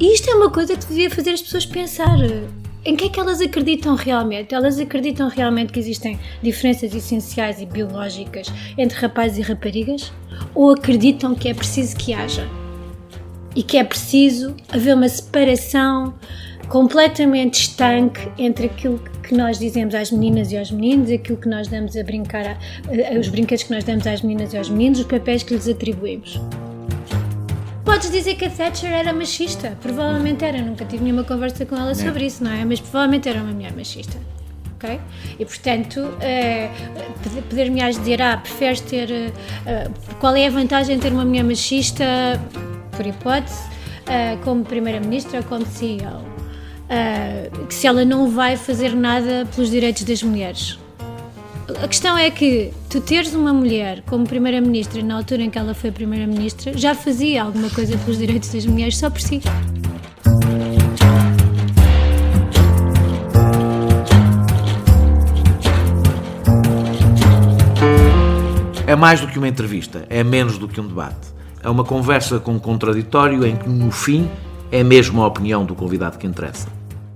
E isto é uma coisa que devia fazer as pessoas pensar. Em que é que elas acreditam realmente? Elas acreditam realmente que existem diferenças essenciais e biológicas entre rapazes e raparigas? Ou acreditam que é preciso que haja? E que é preciso haver uma separação completamente estanque entre aquilo que nós dizemos às meninas e aos meninos, aquilo que nós damos a brincar, os brinquedos que nós damos às meninas e aos meninos, os papéis que lhes atribuímos. Podes dizer que a Thatcher era machista, provavelmente era, nunca tive nenhuma conversa com ela sobre isso, não é? Mas provavelmente era uma mulher machista, ok? E portanto, poder-me-ás dizer, preferes ter, qual é a vantagem de ter uma mulher machista, por hipótese, como primeira-ministra ou como CEO? Que se ela não vai fazer nada pelos direitos das mulheres. A questão é que tu teres uma mulher como primeira-ministra na altura em que ela foi primeira-ministra já fazia alguma coisa pelos direitos das mulheres só por si. É mais do que uma entrevista, é menos do que um debate. É uma conversa com um contraditório em que, no fim, é mesmo a opinião do convidado que interessa.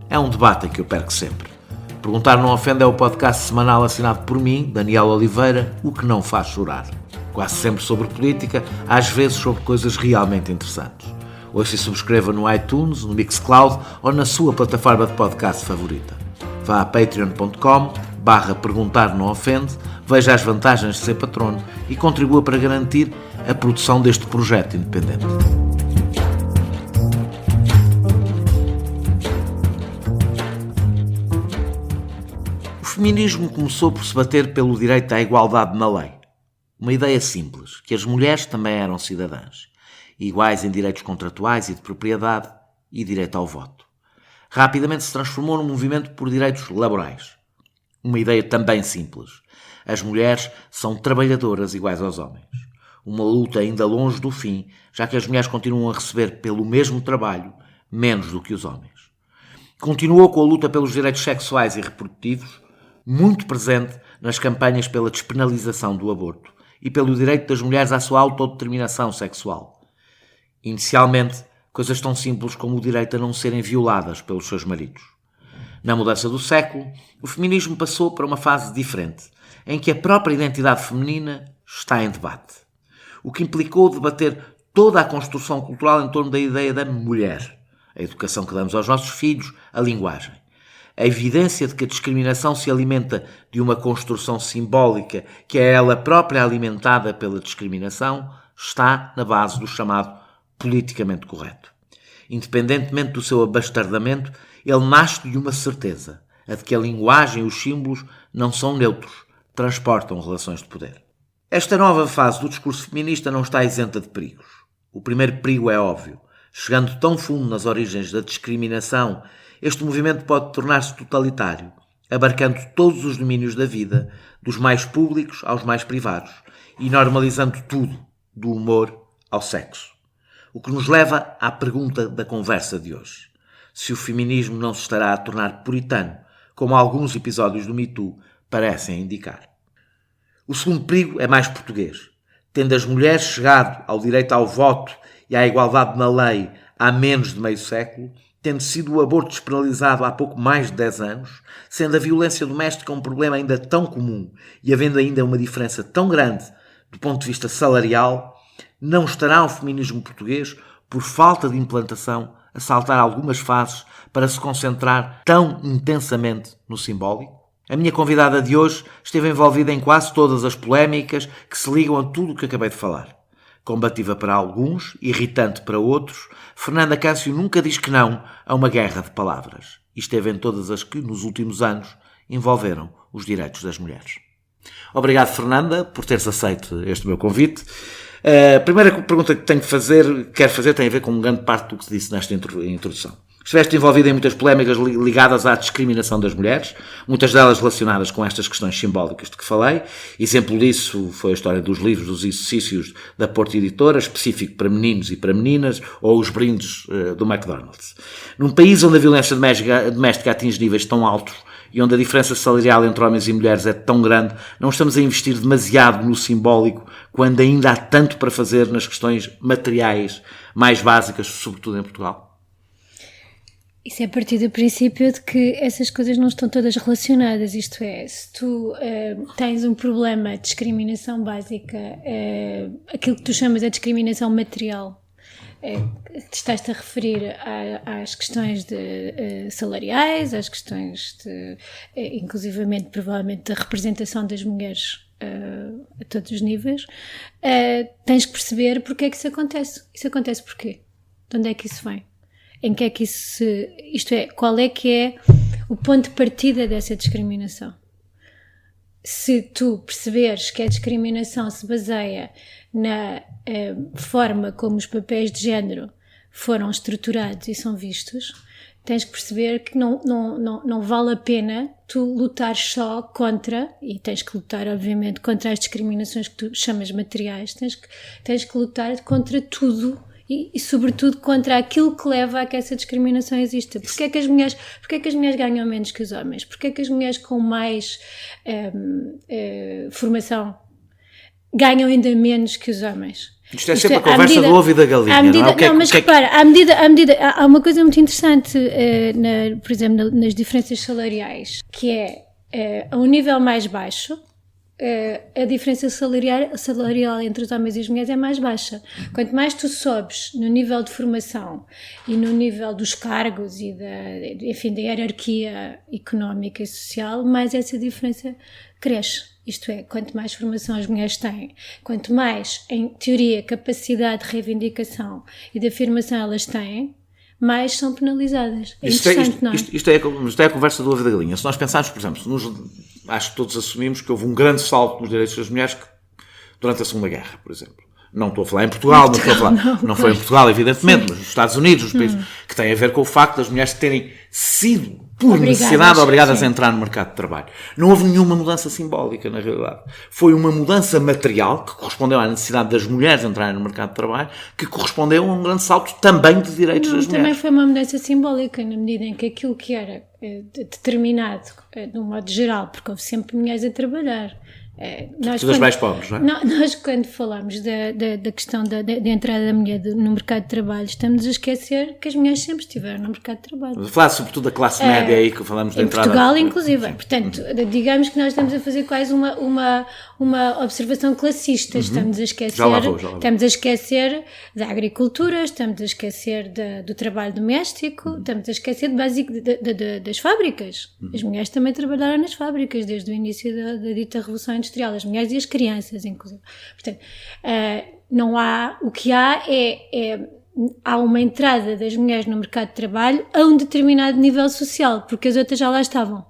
É um debate em que eu perco sempre. Perguntar Não Ofende é o podcast semanal assinado por mim, Daniel Oliveira, o que não faz chorar. Quase sempre sobre política, às vezes sobre coisas realmente interessantes. Ouça e subscreva no iTunes, no Mixcloud ou na sua plataforma de podcast favorita. Vá a patreon.com/perguntar não ofende, veja as vantagens de ser patrono e contribua para garantir a produção deste projeto independente. O feminismo começou por se bater pelo direito à igualdade na lei. Uma ideia simples, que as mulheres também eram cidadãs, iguais em direitos contratuais e de propriedade e direito ao voto. Rapidamente se transformou num movimento por direitos laborais. Uma ideia também simples. As mulheres são trabalhadoras iguais aos homens. Uma luta ainda longe do fim, já que as mulheres continuam a receber pelo mesmo trabalho menos do que os homens. Continuou com a luta pelos direitos sexuais e reprodutivos, muito presente nas campanhas pela despenalização do aborto e pelo direito das mulheres à sua autodeterminação sexual. Inicialmente, coisas tão simples como o direito a não serem violadas pelos seus maridos. Na mudança do século, o feminismo passou para uma fase diferente, em que a própria identidade feminina está em debate. O que implicou debater toda a construção cultural em torno da ideia da mulher, a educação que damos aos nossos filhos, a linguagem. A evidência de que a discriminação se alimenta de uma construção simbólica que é ela própria alimentada pela discriminação está na base do chamado politicamente correto. Independentemente do seu abastardamento, ele nasce de uma certeza, a de que a linguagem e os símbolos não são neutros, transportam relações de poder. Esta nova fase do discurso feminista não está isenta de perigos. O primeiro perigo é óbvio. Chegando tão fundo nas origens da discriminação, este movimento pode tornar-se totalitário, abarcando todos os domínios da vida, dos mais públicos aos mais privados, e normalizando tudo, do humor ao sexo. O que nos leva à pergunta da conversa de hoje. Se o feminismo não se estará a tornar puritano, como alguns episódios do Me Too parecem indicar. O segundo perigo é mais português. Tendo as mulheres chegado ao direito ao voto e à igualdade na lei há menos de meio século, tendo sido o aborto despenalizado há pouco mais de 10 anos, sendo a violência doméstica um problema ainda tão comum e havendo ainda uma diferença tão grande do ponto de vista salarial, não estará o feminismo português, por falta de implantação, a saltar algumas fases para se concentrar tão intensamente no simbólico? A minha convidada de hoje esteve envolvida em quase todas as polémicas que se ligam a tudo o que acabei de falar. Combativa para alguns, irritante para outros, Fernanda Câncio nunca diz que não a uma guerra de palavras. E esteve em todas as que, nos últimos anos, envolveram os direitos das mulheres. Obrigado, Fernanda, por teres aceito este meu convite. A primeira pergunta que quero fazer, tem a ver com grande parte do que se disse nesta introdução. Estiveste envolvida em muitas polémicas ligadas à discriminação das mulheres, muitas delas relacionadas com estas questões simbólicas de que falei. Exemplo disso foi a história dos livros dos exercícios da Porta Editora, específico para meninos e para meninas, ou os brindes do McDonald's. Num país onde a violência doméstica atinge níveis tão altos e onde a diferença salarial entre homens e mulheres é tão grande, não estamos a investir demasiado no simbólico, quando ainda há tanto para fazer nas questões materiais mais básicas, sobretudo em Portugal? Isso é a partir do princípio de que essas coisas não estão todas relacionadas, isto é, se tu tens um problema de discriminação básica, aquilo que tu chamas de discriminação material, estás-te a referir às questões salariais, às questões inclusivamente, provavelmente, da representação das mulheres a todos os níveis, tens que perceber porque é que isso acontece. Isso acontece porquê? De onde é que isso vem? Em que é que isso isto é, qual é que é o ponto de partida dessa discriminação? Se tu perceberes que a discriminação se baseia na forma como os papéis de género foram estruturados e são vistos, tens que perceber que não vale a pena tu lutar só contra, e tens que lutar obviamente contra as discriminações que tu chamas materiais, tens que lutar contra tudo e sobretudo contra aquilo que leva a que essa discriminação exista. Porquê é que as mulheres ganham menos que os homens? Porquê é que as mulheres com mais formação ganham ainda menos que os homens? Isto é sempre a conversa do ovo e da galinha, repara, há uma coisa muito interessante, por exemplo, nas diferenças salariais, que é a um nível mais baixo, a diferença salarial entre os homens e as mulheres é mais baixa. Quanto mais tu sobes no nível de formação e no nível dos cargos e da hierarquia económica e social, mais essa diferença cresce. Isto é, quanto mais formação as mulheres têm, quanto mais, em teoria, capacidade de reivindicação e de afirmação elas têm, mais são penalizadas. Isto é a conversa do ovo e da galinha. Se nós pensarmos, por exemplo, acho que todos assumimos que houve um grande salto nos direitos das mulheres durante a Segunda Guerra, por exemplo. Não estou a falar em Portugal, não foi em Portugal, evidentemente, mas nos Estados Unidos, os países que têm a ver com o facto das mulheres terem sido, por necessidade, obrigadas a entrar no mercado de trabalho. Não houve nenhuma mudança simbólica, na realidade. Foi uma mudança material, que correspondeu à necessidade das mulheres entrarem no mercado de trabalho, que correspondeu a um grande salto também de direitos das mulheres. Também foi uma mudança simbólica, na medida em que aquilo que era determinado, de um modo geral, porque houve sempre mulheres a trabalhar. Das mais pobres, não é? Nós, quando falamos da questão da entrada da mulher no mercado de trabalho, estamos a esquecer que as mulheres sempre estiveram no mercado de trabalho. Vamos falar sobretudo da classe média aí, que falamos da entrada. Em Portugal, inclusive. Portanto, digamos que nós estamos a fazer quase uma observação classista. Estamos a esquecer, já lá vou. Estamos a esquecer da agricultura, estamos a esquecer do trabalho doméstico, estamos a esquecer das fábricas. As mulheres também trabalharam nas fábricas desde o início da dita Revolução Industrial, as mulheres e as crianças, inclusive. Portanto, não há, o que há há uma entrada das mulheres no mercado de trabalho a um determinado nível social, porque as outras já lá estavam.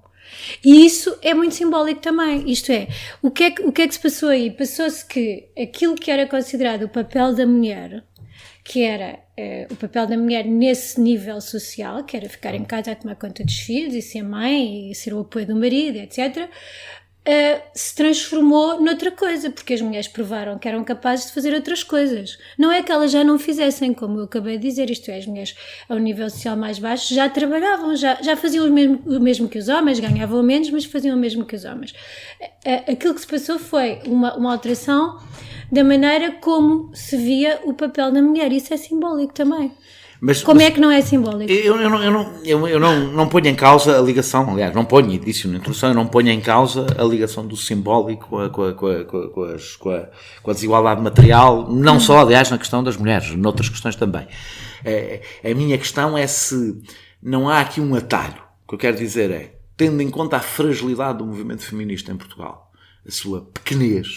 E isso é muito simbólico também, isto é, o que é que se passou aí? Passou-se que aquilo que era considerado o papel da mulher, que era o papel da mulher nesse nível social, que era ficar em casa a tomar conta dos filhos e ser mãe e ser o apoio do marido, etc., se transformou noutra coisa, porque as mulheres provaram que eram capazes de fazer outras coisas. Não é que elas já não fizessem, como eu acabei de dizer, isto é, as mulheres ao nível social mais baixo já trabalhavam, já faziam o mesmo que os homens, ganhavam menos, mas faziam o mesmo que os homens. Aquilo que se passou foi uma alteração da maneira como se via o papel da mulher. Isso é simbólico também. Como é que não é simbólico? Eu não ponho em causa a ligação, aliás, não ponho, e disse na introdução, eu não ponho em causa a ligação do simbólico com a desigualdade material, não só, aliás, na questão das mulheres, noutras questões também. A minha questão é se não há aqui um atalho. O que eu quero dizer é, tendo em conta a fragilidade do movimento feminista em Portugal, a sua pequenez,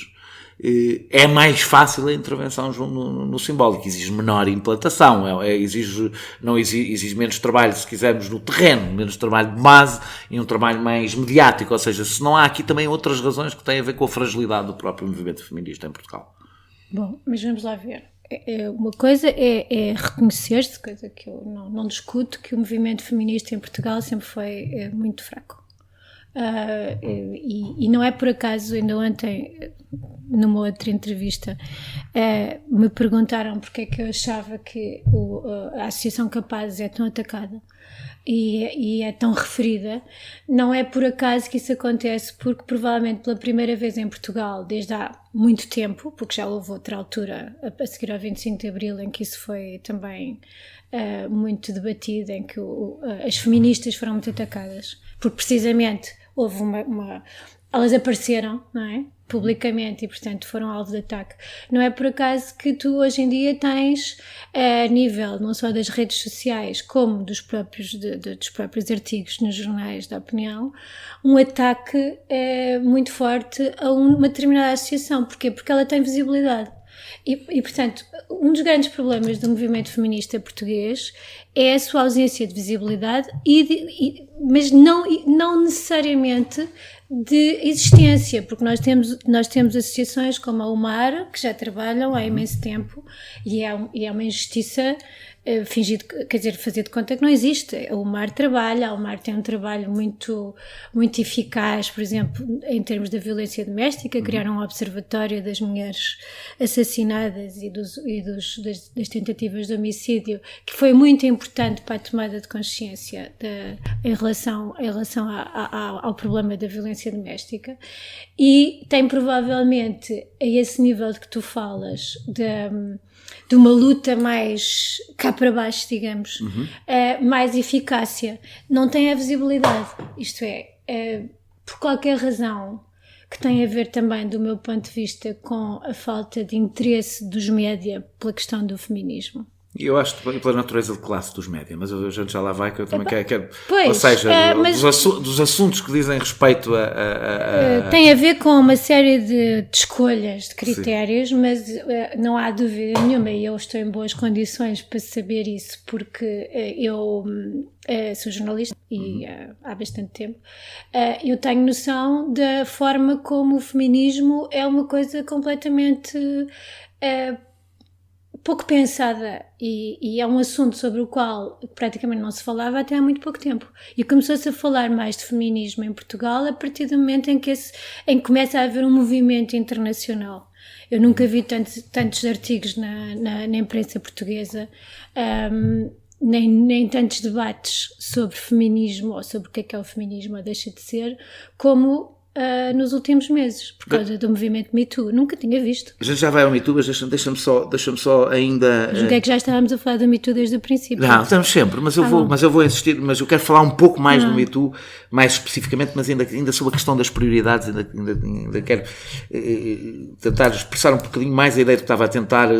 é mais fácil a intervenção no simbólico, exige menor implantação, exige menos trabalho, se quisermos, no terreno, menos trabalho de base e um trabalho mais mediático, ou seja, se não há aqui também outras razões que têm a ver com a fragilidade do próprio movimento feminista em Portugal. Bom, mas vamos lá ver. Uma coisa é reconhecer-se, coisa que eu não discuto, que o movimento feminista em Portugal sempre foi muito fraco. E não é por acaso, ainda ontem, numa outra entrevista, me perguntaram porque é que eu achava que a Associação Capazes é tão atacada e é tão referida. Não é por acaso que isso acontece, porque provavelmente pela primeira vez em Portugal, desde há muito tempo, porque já houve outra altura, a seguir ao 25 de Abril, em que isso foi também muito debatido, em que as feministas foram muito atacadas, porque precisamente houve elas apareceram, não é? Publicamente, e portanto foram alvo de ataque. Não é por acaso que tu hoje em dia tens, a nível não só das redes sociais como dos próprios artigos nos jornais da opinião, um ataque muito forte a uma determinada associação. Porquê? Porque ela tem visibilidade. E, portanto, um dos grandes problemas do movimento feminista português é a sua ausência de visibilidade, mas não necessariamente de existência, porque nós temos associações como a UMAR, que já trabalham há imenso tempo, e é uma injustiça fazer de conta que não existe. A UMAR tem um trabalho muito, muito eficaz, por exemplo, em termos da violência doméstica, criaram um observatório das mulheres assassinadas e das tentativas de homicídio, que foi muito importante para a tomada de consciência em relação ao problema da violência doméstica, e tem provavelmente, a esse nível de que tu falas, de uma luta mais cá para baixo, digamos, mais eficácia. Não tem a visibilidade, isto é, por qualquer razão, que tem a ver também, do meu ponto de vista, com a falta de interesse dos média pela questão do feminismo. Eu acho que pela natureza de classe dos média, mas a gente já lá vai, que eu também quero. Pois, ou seja, dos assuntos que dizem respeito tem a ver com uma série de escolhas, de critérios, sim, mas não há dúvida nenhuma, e eu estou em boas condições para saber isso, porque eu sou jornalista e há bastante tempo, eu tenho noção da forma como o feminismo é uma coisa completamente pouco pensada, e é um assunto sobre o qual praticamente não se falava até há muito pouco tempo, e começou-se a falar mais de feminismo em Portugal a partir do momento em que começa a haver um movimento internacional. Eu nunca vi tantos artigos na imprensa portuguesa, nem tantos debates sobre feminismo, ou sobre o que é o feminismo ou deixa de ser, como nos últimos meses, por causa do movimento Me Too. Nunca tinha visto. A gente já vai ao Me Too, mas deixa-me só ainda... Julguei que já estávamos a falar do Me Too desde o princípio. Não, estamos sempre, mas eu vou insistir, mas eu quero falar um pouco mais do Me Too, mais especificamente, mas ainda sobre a questão das prioridades, ainda quero tentar expressar um bocadinho mais a ideia que estava a tentar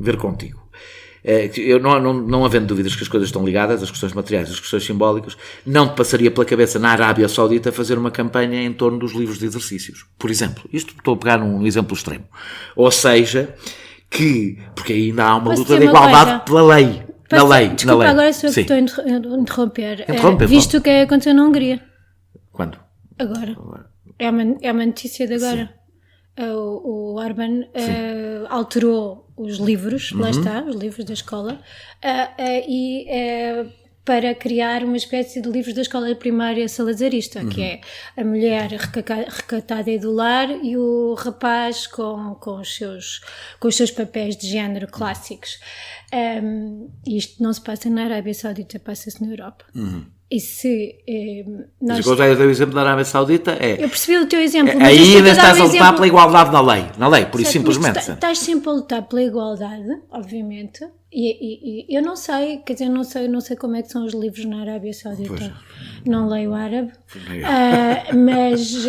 ver contigo. Eu não havendo dúvidas que as coisas estão ligadas, as questões materiais, as questões simbólicas, não te passaria pela cabeça na Arábia Saudita fazer uma campanha em torno dos livros de exercícios, por exemplo. Isto estou a pegar num exemplo extremo. Ou seja, porque ainda há uma luta de igualdade pela lei. Na lei. Desculpa, agora sou eu que estou a interromper. Visto o que aconteceu na Hungria. Quando? Agora. É uma notícia de agora. O Orbán alterou os livros, lá está, os livros da escola, para criar uma espécie de livros da escola primária salazarista, que é a mulher recatada e do lar e o rapaz com os seus papéis de género clássicos. Isto não se passa na Arábia Saudita, passa-se na Europa. E se Mas eu já dei o exemplo da Arábia Saudita, eu percebi o teu exemplo, mas aí ainda estás a lutar pela igualdade na lei, por isso simplesmente. Estás sempre a lutar pela igualdade, obviamente, e eu não sei, quer dizer, não sei como é que são os livros na Arábia Saudita, pois. Não leio árabe, mas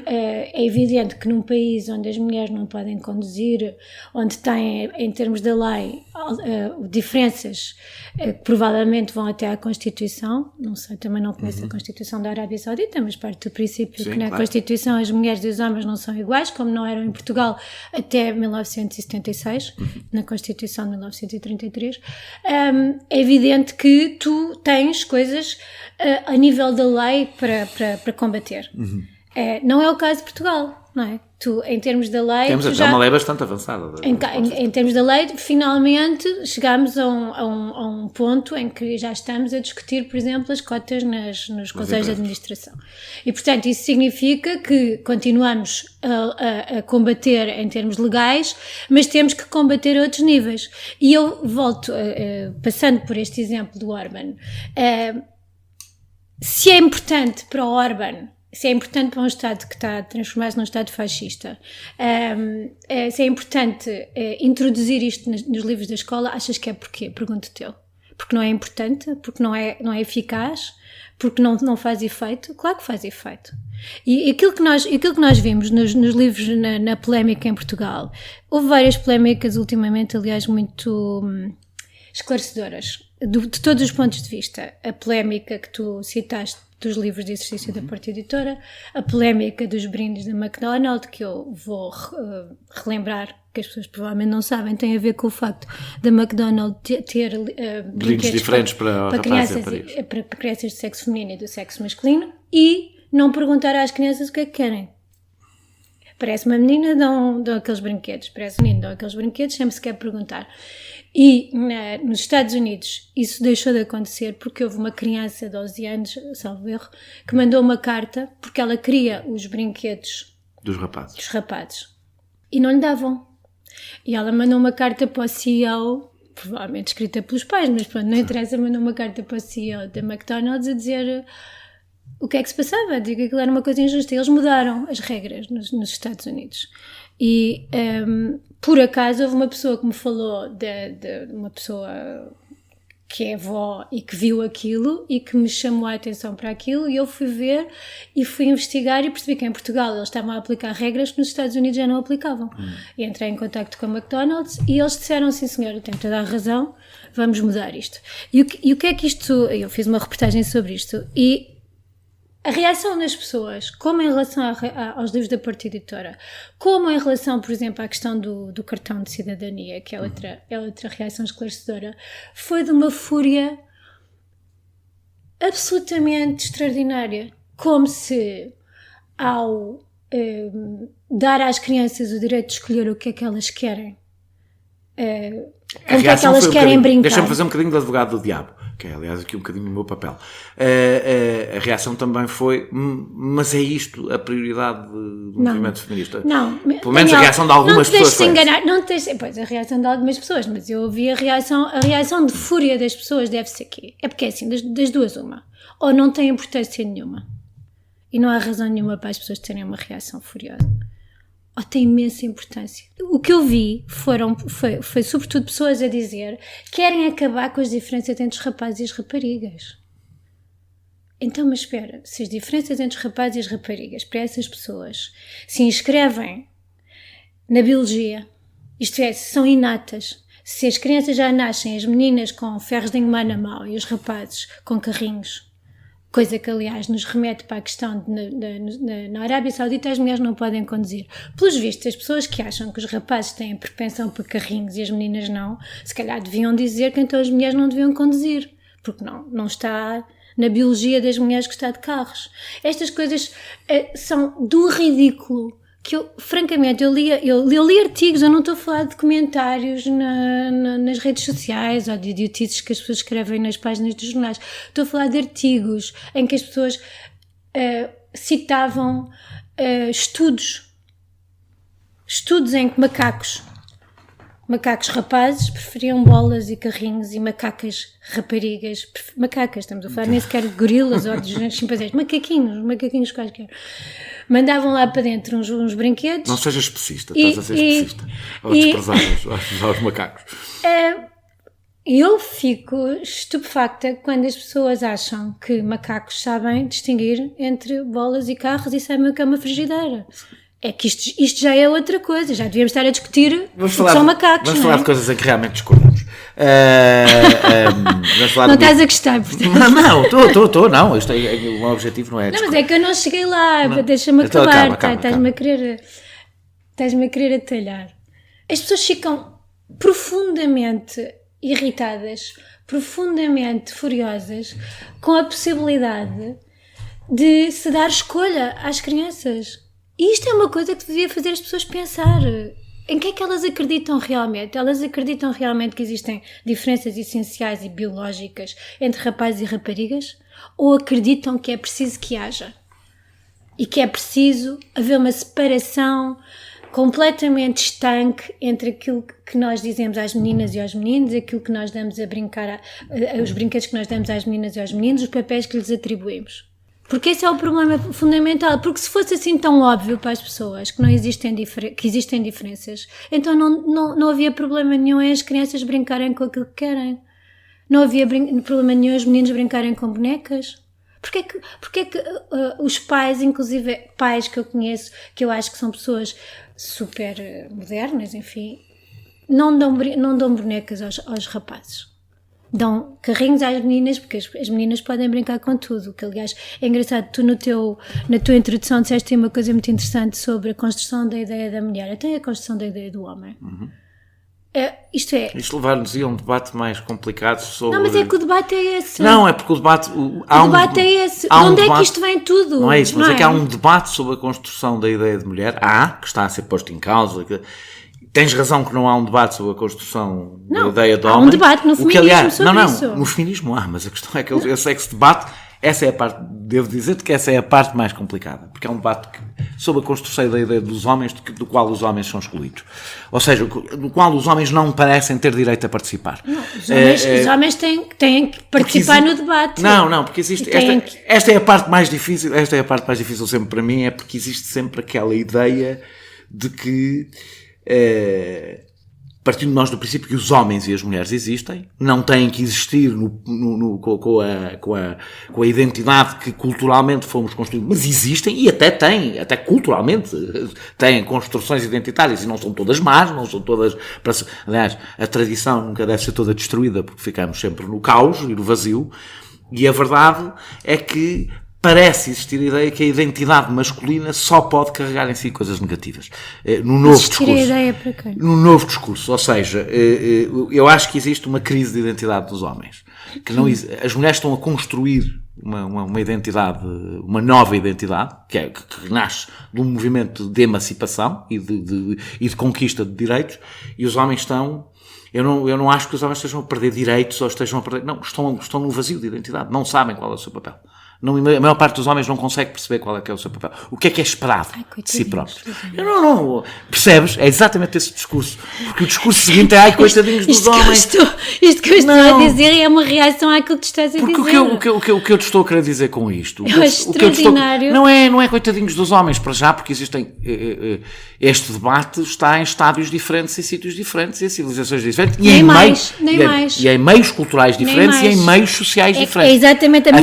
é evidente que num país onde as mulheres não podem conduzir, onde têm, em termos da lei, diferenças que provavelmente vão até à Constituição, não sei, também não conheço a Constituição da Arábia Saudita, mas parte do princípio que na Constituição as mulheres e os homens não são iguais, como não eram em Portugal até 1976, na Constituição de 1933, é evidente que tu tens coisas a nível da lei para combater. Não é o caso de Portugal, não é? Tu, em termos da lei... Temos até uma lei bastante avançada. Em termos da lei, finalmente chegámos a um ponto em que já estamos a discutir, por exemplo, as cotas nos conselhos de administração. E, portanto, isso significa que continuamos a combater em termos legais, mas temos que combater a outros níveis. E eu volto, passando por este exemplo do Orbán, se é importante para o Orbán se é importante para um Estado que está a transformar-se num Estado fascista, se é importante introduzir isto nos livros da escola, achas que é porquê? Pergunto-te eu. Porque não é importante? Porque não é eficaz? Porque não faz efeito? Claro que faz efeito. E aquilo que nós vimos nos livros, na polémica em Portugal, houve várias polémicas ultimamente, aliás, muito esclarecedoras, de todos os pontos de vista. A polémica que tu citaste dos livros de exercício da Porta Editora, a polémica dos brindes da McDonald's, que eu vou relembrar, que as pessoas provavelmente não sabem, tem a ver com o facto da McDonald's ter brindes diferentes para crianças, para crianças de sexo feminino e do sexo masculino, e não perguntar às crianças o que é que querem. Parece uma menina, dão aqueles brinquedos, parece um menino, dão aqueles brinquedos, sempre se quer perguntar. E nos Estados Unidos isso deixou de acontecer porque houve uma criança de 12 anos, salvo erro, que mandou uma carta porque ela queria os brinquedos dos rapazes e não lhe davam. E ela mandou uma carta para o CEO, provavelmente escrita pelos pais, mas pronto, não interessa, mandou uma carta para o CEO da McDonald's a dizer o que é que se passava, a dizer que aquilo era uma coisa injusta. E eles mudaram as regras nos Estados Unidos. E por acaso houve uma pessoa que me falou de uma pessoa que é avó e que viu aquilo e que me chamou a atenção para aquilo, e eu fui ver e fui investigar e percebi que em Portugal eles estavam a aplicar regras que nos Estados Unidos já não aplicavam. E entrei em contacto com a McDonald's e eles disseram: sim senhora, tem toda a razão, vamos mudar isto. E o que é que isto... Eu fiz uma reportagem sobre isto e a reação das pessoas, como em relação aos livros da Porta Editora, como em relação, por exemplo, à questão do cartão de cidadania, que é outra reação esclarecedora, foi de uma fúria absolutamente extraordinária. Como se, ao dar às crianças o direito de escolher o que é que elas querem, com o que é que elas querem brincar. Deixa-me fazer um bocadinho de advogado do diabo, que é, aliás, aqui um bocadinho o meu papel. A reação também foi: mas é isto a prioridade do movimento feminista? Não. Pelo menos a reação de algumas pessoas foi essa. Pois, a reação de algumas pessoas, mas eu ouvi a reação de fúria das pessoas deve ser quê? É porque é assim, das duas uma. Ou não tem importância nenhuma, e não há razão nenhuma para as pessoas terem uma reação furiosa, ou tem imensa importância. O que eu vi foi sobretudo pessoas a dizer que querem acabar com as diferenças entre os rapazes e as raparigas. Então, mas espera, se as diferenças entre os rapazes e as raparigas para essas pessoas se inscrevem na biologia, isto é, se são inatas, se as crianças já nascem, as meninas com ferros de engomar na mão e os rapazes com carrinhos, coisa que, aliás, nos remete para a questão de na Arábia Saudita as mulheres não podem conduzir. Pelos vistos, as pessoas que acham que os rapazes têm propensão para carrinhos e as meninas não, se calhar deviam dizer que então as mulheres não deviam conduzir, porque não está na biologia das mulheres gostar de carros. Estas coisas são de um ridículo que eu, francamente, eu li artigos, eu não estou a falar de comentários nas redes sociais ou de idiotices que as pessoas escrevem nas páginas dos jornais. Estou a falar de artigos em que as pessoas citavam estudos em que macacos rapazes preferiam bolas e carrinhos e macacas raparigas, estamos a falar nem sequer de gorilas ou de chimpanzés, macaquinhos quaisquer, mandavam lá para dentro uns brinquedos. Não sejas especista, estás a ser especista ou desprezar os macacos. Eu fico estupefacta quando as pessoas acham que macacos sabem distinguir entre bolas e carros e sabem o que é uma frigideira. É que isto já é outra coisa, já devíamos estar a discutir o que são macacos. Vamos falar de coisas em que realmente discordamos. Não estás a gostar, portanto. Não, estou, não. Isto o objetivo não é discordar. Não, mas é que eu não cheguei lá, deixa-me então, acabar. Estás-me a querer atalhar. As pessoas ficam profundamente irritadas, profundamente furiosas com a possibilidade de se dar escolha às crianças. E isto é uma coisa que devia fazer as pessoas pensar. Em que é que elas acreditam realmente? Elas acreditam realmente que existem diferenças essenciais e biológicas entre rapazes e raparigas? Ou acreditam que é preciso que haja? E que é preciso haver uma separação completamente estanque entre aquilo que nós dizemos às meninas e aos meninos, aquilo que nós damos a brincar, os brinquedos que nós damos às meninas e aos meninos, os papéis que lhes atribuímos? Porque esse é o problema fundamental. Porque se fosse assim tão óbvio para as pessoas que, não existem que existem diferenças, então não havia problema nenhum em as crianças brincarem com aquilo que querem. Não havia problema nenhum os meninos brincarem com bonecas. Porque é que os pais, inclusive pais que eu conheço, que eu acho que são pessoas super modernas, enfim, não dão bonecas aos rapazes? Dão carrinhos às meninas, porque as meninas podem brincar com tudo. Que, aliás, é engraçado, tu na tua introdução disseste uma coisa muito interessante sobre a construção da ideia da mulher, até a construção da ideia do homem. Isto levar-nos a um debate mais complicado sobre... Não, mas é que o debate é esse. Não, é porque o debate... O debate é esse. De onde é que isto vem tudo? Não é isso, mas é que há um debate sobre a construção da ideia de mulher. Que está a ser posto em causa... Tens razão que não há um debate sobre a construção da ideia do homem. Há um debate no feminismo sobre isso. No feminismo mas a questão é que eu sei que esse debate, essa é a parte, devo dizer-te que essa é a parte mais complicada, porque é um debate sobre a construção da ideia dos homens, do qual os homens são excluídos. Ou seja, do qual os homens não parecem ter direito a participar. Não, os homens têm que participar no debate. Não, porque existe... Esta é a parte mais difícil sempre para mim, é porque existe sempre aquela ideia de que... partindo nós do princípio que os homens e as mulheres existem, não têm que existir com a identidade que culturalmente fomos construídos, mas existem e até culturalmente têm construções identitárias e não são todas más, não são todas... Aliás, a tradição nunca deve ser toda destruída porque ficamos sempre no caos e no vazio, e a verdade é que parece existir a ideia que a identidade masculina só pode carregar em si coisas negativas. No novo discurso. A ideia para quem? No novo discurso. Ou seja, eu acho que existe uma crise de identidade dos homens. As mulheres estão a construir uma identidade, uma nova identidade, que nasce de um movimento de emancipação e de conquista de direitos, e os homens estão... Eu não acho que os homens estejam a perder direitos ou estejam a perder... Não, estão num vazio de identidade. Não sabem qual é o seu papel. A maior parte dos homens não consegue perceber qual é que é o seu papel. O que é esperado de si próprio. Não. Percebes? É exatamente esse discurso. Porque o discurso seguinte é coitadinhos dos homens. Isto que eu estou a dizer é uma reação àquilo que tu estás a dizer. Porque o que eu te estou a querer dizer com isto... É extraordinário. Não é coitadinhos dos homens, para já, porque existem... Este debate está em estádios diferentes, em sítios diferentes, em civilizações diferentes. Nem mais. E em meios culturais diferentes e em meios sociais diferentes. É exatamente a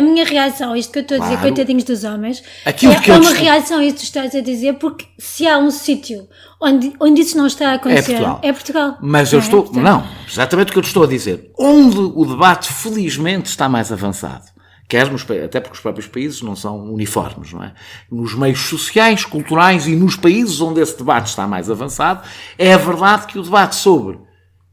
minha reação. Isto que eu estou a dizer, coitadinhos dos homens, é uma reação a isso que tu estás a dizer, porque se há um sítio onde isso não está a acontecer, é Portugal. Mas exatamente o que eu te estou a dizer. Onde o debate, felizmente, está mais avançado, até porque os próprios países não são uniformes, não é? Nos meios sociais, culturais e nos países onde esse debate está mais avançado, é a verdade que o debate sobre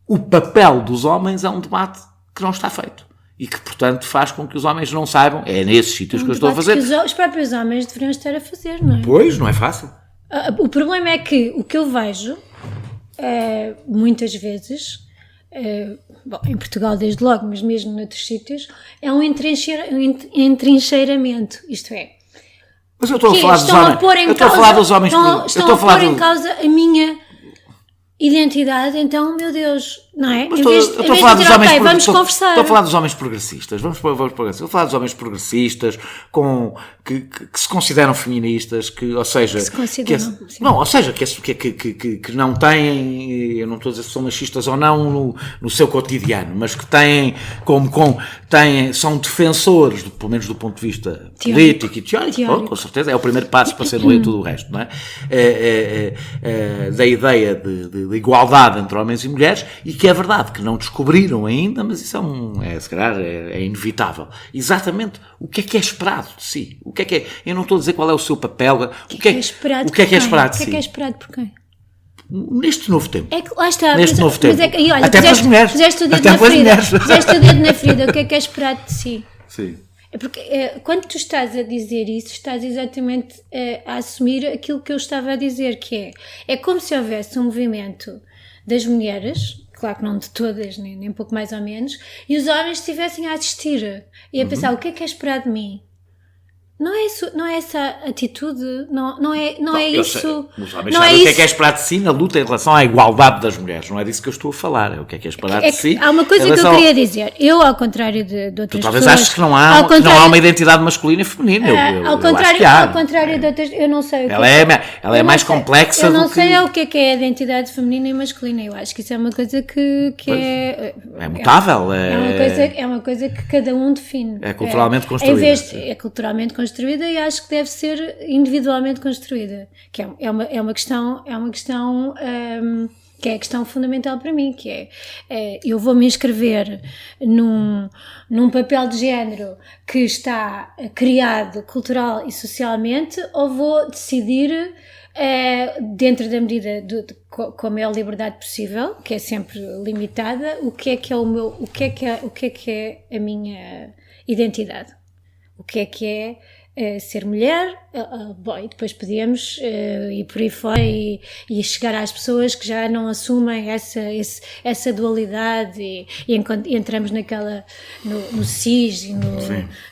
o papel dos homens é um debate que não está feito. E que, portanto, faz com que os homens não saibam... É nesses sítios que eu estou a fazer. Que os próprios homens deveriam estar a fazer, não é? Pois, não é fácil. O problema é que o que eu vejo, muitas vezes, em Portugal desde logo, mas mesmo noutros sítios, é um entrincheiramento. Isto é... Mas eu estou a falar dos homens... Eu estou a falar dos homens... Estão a pôr em causa a minha... identidade, então, meu Deus, não é? Estou a falar dos homens vamos conversar. Estou a falar dos homens progressistas. Estou a falar dos homens progressistas que se consideram feministas, ou seja, que não têm, eu não estou a dizer se são machistas ou não no seu cotidiano, mas que têm são defensores, pelo menos do ponto de vista político e teórico, com certeza, é o primeiro passo para ser tudo o resto, não é? Da ideia de igualdade entre homens e mulheres, e que é verdade que não descobriram ainda, mas isso se calhar é inevitável. Exatamente o que é esperado de si. O que é eu não estou a dizer qual é o seu papel, o que é esperado de si. O que é esperado por quem? Neste novo tempo. Lá está. Neste novo tempo. Olha, até para as mulheres. Puseste o dedo na ferida. O que é esperado de si? Sim. É porque quando tu estás a dizer isso, estás exatamente a assumir aquilo que eu estava a dizer, que é como se houvesse um movimento das mulheres, claro que não de todas, nem pouco mais ou menos, e os homens estivessem a assistir e a pensar, o que é esperado de mim? Não é essa atitude, não é isso. Sei, os homens não sabem é o isso. que é esperar de si na luta em relação à igualdade das mulheres. Não é disso que eu estou a falar. É o que é esperar de si. Há uma coisa que eu queria dizer. Eu, ao contrário de outras pessoas... Talvez aches que não há uma identidade masculina e feminina. Ao contrário de outras... Eu não sei o que ela é mais complexa eu não sei o que é a identidade feminina e masculina. Eu acho que isso é uma coisa que é mutável. É uma coisa que cada um define. É culturalmente construída. É culturalmente construída e acho que deve ser individualmente construída. Que é uma questão que é a questão fundamental para mim, que é eu vou me inscrever num papel de género que está criado cultural e socialmente, ou vou decidir dentro da medida com a maior liberdade possível, que é sempre limitada, o que é a minha identidade, o que é ser mulher, e depois podíamos ir por aí fora e chegar às pessoas que já não assumem essa dualidade e entramos no cis e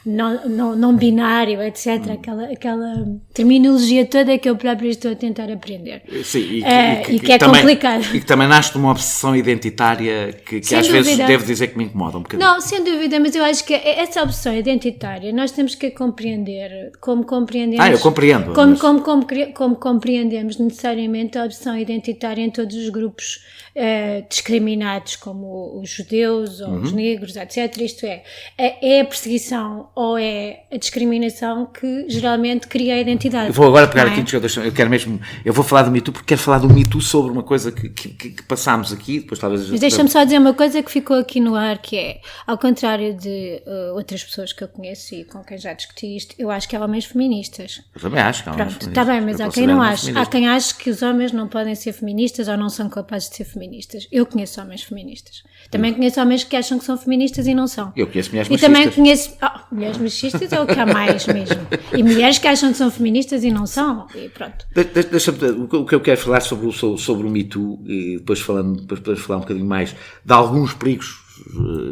no não binário, etc. Aquela terminologia toda que eu próprio estou a tentar aprender. Sim, e que é complicado. E que também nasce de uma obsessão identitária que às vezes devo dizer que me incomoda um bocadinho. Não, sem dúvida, mas eu acho que essa obsessão identitária nós temos que compreender como compreendemos. Eu compreendo. Como compreendemos necessariamente a obsessão identitária em todos os grupos discriminados, como os judeus ou os negros, etc. Isto é a perseguição ou é a discriminação que geralmente cria a identidade. Eu vou agora pegar aqui, eu vou falar do Me Too porque quero falar do Me Too sobre uma coisa que passámos aqui, depois talvez... Mas deixa-me só dizer uma coisa que ficou aqui no ar, que é, ao contrário de outras pessoas que eu conheço e com quem já discuti isto, eu acho que há homens feministas. Eu também acho que há homens feministas. Está bem, mas há quem não ache. Há quem ache que os homens não podem ser feministas ou não são capazes de ser feministas. Eu conheço homens feministas. Também conheço homens que acham que são feministas e não são. Eu conheço mulheres machistas. E também conheço... mulheres machistas é o que há mais mesmo. E mulheres que acham que são feministas e não são. E pronto. O que eu quero falar sobre o Me Too, e depois falar um bocadinho mais de alguns perigos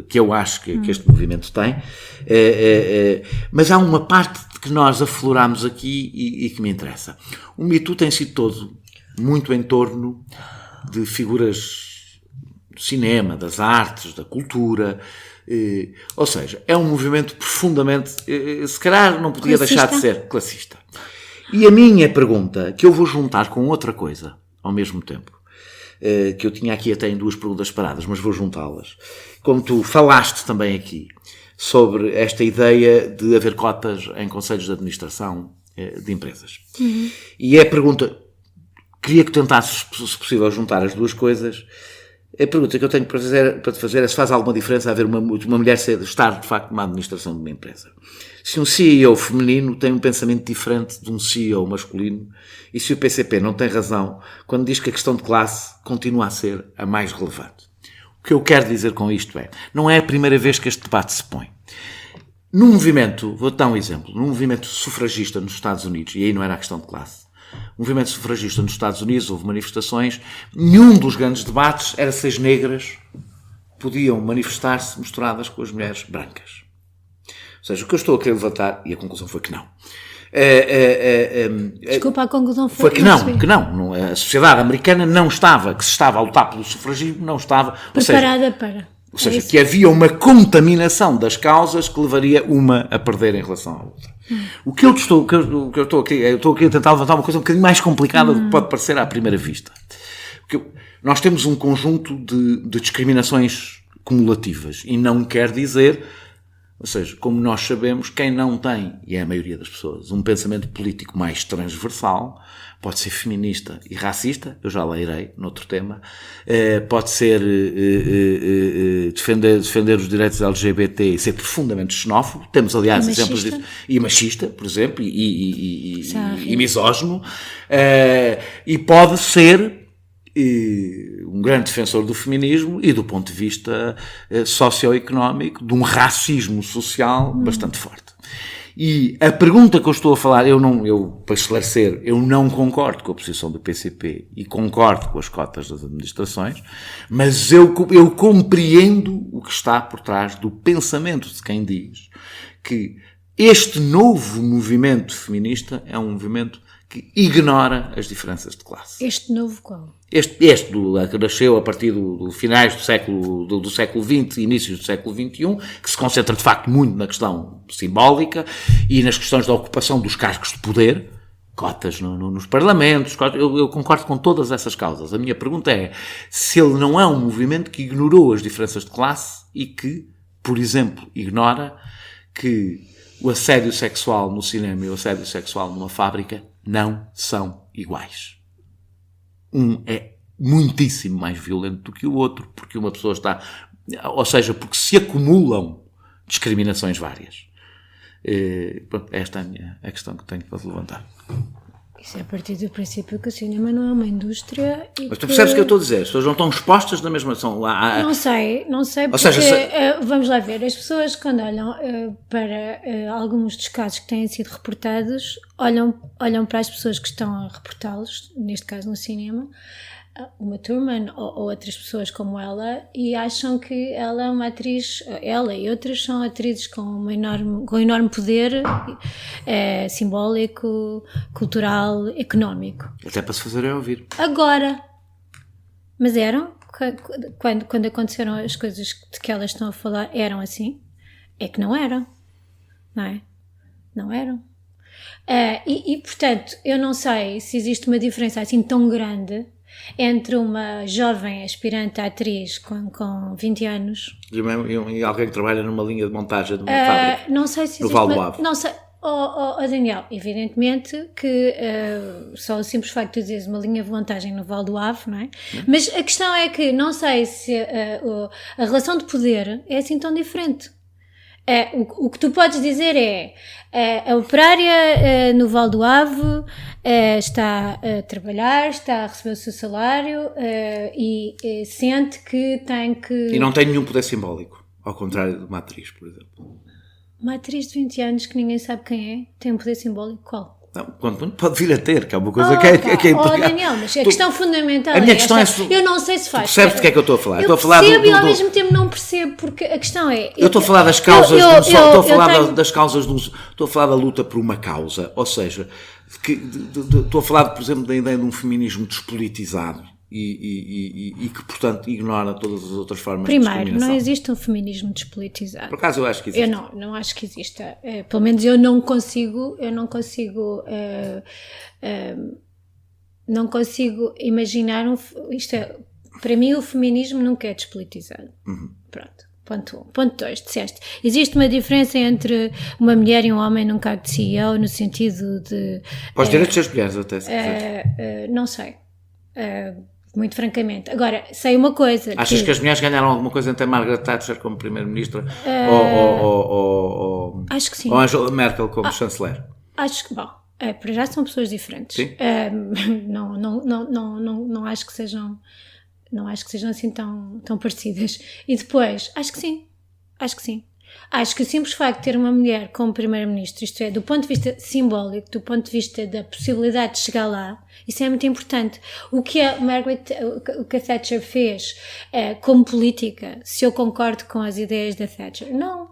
que eu acho que este movimento tem, mas há uma parte que nós afloramos aqui e que me interessa. O Me Too tem sido todo muito em torno de figuras do cinema, das artes, da cultura, ou seja, é um movimento profundamente, se calhar não podia deixar de ser classista. E a minha pergunta, que eu vou juntar com outra coisa ao mesmo tempo, que eu tinha aqui até em duas perguntas paradas, mas vou juntá-las. Como tu falaste também aqui sobre esta ideia de haver cotas em conselhos de administração de empresas. E é a pergunta, queria que tentasses, se possível, juntar as duas coisas. A pergunta que eu tenho para te fazer é se faz alguma diferença haver uma mulher estar, de facto, numa administração de uma empresa. Se um CEO feminino tem um pensamento diferente de um CEO masculino, e se o PCP não tem razão quando diz que a questão de classe continua a ser a mais relevante. O que eu quero dizer com isto não é a primeira vez que este debate se põe. Num movimento, vou-te dar um exemplo, num movimento sufragista nos Estados Unidos, e aí não era a questão de classe, o movimento sufragista nos Estados Unidos, houve manifestações, nenhum dos grandes debates era se as negras podiam manifestar-se misturadas com as mulheres brancas. Ou seja, o que eu estou a querer levantar, e a conclusão foi que não. Desculpa, a conclusão foi que não. A sociedade americana não estava, que se estava a lutar pelo sufragismo, não estava... preparada para... Ou seja, que havia uma contaminação das causas que levaria uma a perder em relação à outra. O que eu estou aqui a tentar levantar uma coisa um bocadinho mais complicada do que pode parecer à primeira vista. Porque nós temos um conjunto de discriminações cumulativas e não quer dizer, ou seja, como nós sabemos, quem não tem, e é a maioria das pessoas, um pensamento político mais transversal, pode ser feminista e racista, eu já leirei noutro tema, pode ser defender os direitos LGBT e ser profundamente xenófobo, temos aliás exemplos disso, e machista, por exemplo, e misógino, e pode ser um grande defensor do feminismo e do ponto de vista socioeconómico, de um racismo social bastante forte. E a pergunta que eu estou a falar, para esclarecer, eu não concordo com a posição do PCP e concordo com as cotas das administrações, mas eu compreendo o que está por trás do pensamento de quem diz que Este novo movimento feminista é um movimento que ignora as diferenças de classe. Este novo qual? Este que nasceu a partir do finais do século XX, inícios do século XXI, que se concentra de facto muito na questão simbólica e nas questões da ocupação dos cargos de poder, cotas nos parlamentos, eu concordo com todas essas causas. A minha pergunta é se ele não é um movimento que ignorou as diferenças de classe e que, por exemplo, ignora que o assédio sexual no cinema e o assédio sexual numa fábrica não são iguais. Um é muitíssimo mais violento do que o outro, porque uma pessoa está... Ou seja, porque se acumulam discriminações várias. Esta é a questão que tenho para levantar. Isso é a partir do princípio que o cinema não é uma indústria e Mas tu percebes o que eu estou a dizer? As pessoas não estão expostas na mesma... Não sei, porque, seja, vamos lá ver, as pessoas quando olham para alguns dos casos que têm sido reportados, olham para as pessoas que estão a reportá-los, neste caso no cinema, uma Thurman ou outras pessoas como ela, e acham que ela é uma atriz, ela e outras são atrizes com enorme poder simbólico, cultural, económico. Até para se fazerem ouvir. Agora, mas eram, quando aconteceram as coisas de que elas estão a falar, eram assim? É que não eram, não é? Não eram. Portanto, eu não sei se existe uma diferença assim tão grande entre uma jovem aspirante à atriz com 20 anos e alguém que trabalha numa linha de montagem de uma fábrica. Não sei se no existe Val do Ave. Não sei. Daniel, evidentemente que só o simples facto de dizeres uma linha de montagem no Val do Ave, não é? Mas a questão é que não sei se a relação de poder é assim tão diferente. O que tu podes dizer é a operária no Val do Ave está a trabalhar, está a receber o seu salário e sente que tem que... E não tem nenhum poder simbólico, ao contrário de uma atriz, por exemplo. Uma atriz de 20 anos que ninguém sabe quem é, tem um poder simbólico qual? Não, pode vir a ter, que é uma coisa que é importante. Daniel, mas a questão fundamental a minha questão é eu não sei se faz. Percebes do que é que eu estou a falar? Eu estou a falar percebo e ao mesmo tempo não percebo, porque a questão é... Eu estou a falar das causas das causas estou a falar da luta por uma causa, ou seja, estou a falar, por exemplo, da ideia de um feminismo despolitizado e que, portanto, ignora todas as outras formas de discriminação. Primeiro, não existe um feminismo despolitizado. Por acaso eu acho que existe. Eu não acho que exista. Pelo menos eu não consigo imaginar para mim o feminismo nunca é despolitizado. Pronto. Ponto 1. Ponto 2, disseste. Existe uma diferença entre uma mulher e um homem num cargo de CEO no sentido de... Para os direitos das mulheres, até se quiser. Não sei. Muito francamente. Agora, sei uma coisa. Achas que as mulheres ganharam alguma coisa entre a Margaret Thatcher como Primeira-Ministra ou acho que sim. Ou Angela Merkel como chanceler? Acho que, para já são pessoas diferentes. Sim. Não acho que sejam assim tão parecidas. E depois, acho que sim. Acho que o simples facto de ter uma mulher como Primeira-Ministra, isto é, do ponto de vista simbólico, do ponto de vista da possibilidade de chegar lá, isso é muito importante. O que a Thatcher fez como política, se eu concordo com as ideias da Thatcher, não.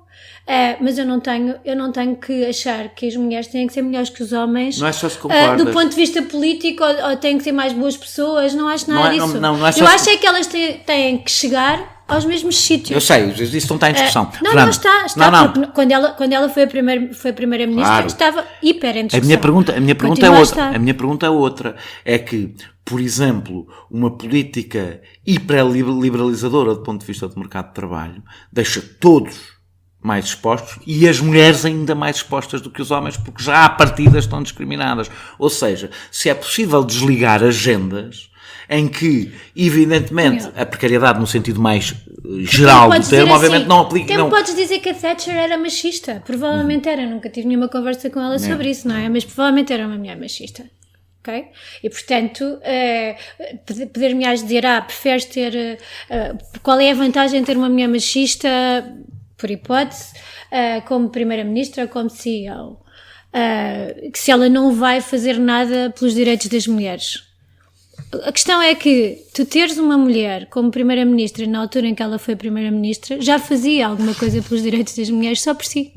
Mas eu não tenho que achar que as mulheres têm que ser melhores que os homens. Não é só se concordas. Do ponto de vista político, ou têm que ser mais boas pessoas, não acho nada disso. Não é só eu acho é que elas têm que chegar aos mesmos sítios. Eu sei, isso não está em discussão. Não está. Porque quando ela foi a primeira-ministra, claro, estava hiper em discussão. A minha pergunta é outra. A minha pergunta é outra. É que, por exemplo, uma política hiperliberalizadora do ponto de vista do mercado de trabalho deixa todos mais expostos e as mulheres ainda mais expostas do que os homens, porque já à partida estão discriminadas. Ou seja, se é possível desligar agendas em que, evidentemente, a precariedade no sentido mais geral do termo, obviamente não aplica... Não podes dizer que a Thatcher era machista. Provavelmente era. Nunca tive nenhuma conversa com ela sobre isso, não é? Mas provavelmente era uma mulher machista. Ok? E, portanto, poder-me dizer, preferes ter... qual é a vantagem de ter uma mulher machista, por hipótese, como Primeira-Ministra ou como CEO? Que se ela não vai fazer nada pelos direitos das mulheres. A questão é que tu teres uma mulher como Primeira-Ministra na altura em que ela foi Primeira-Ministra já fazia alguma coisa pelos direitos das mulheres só por si.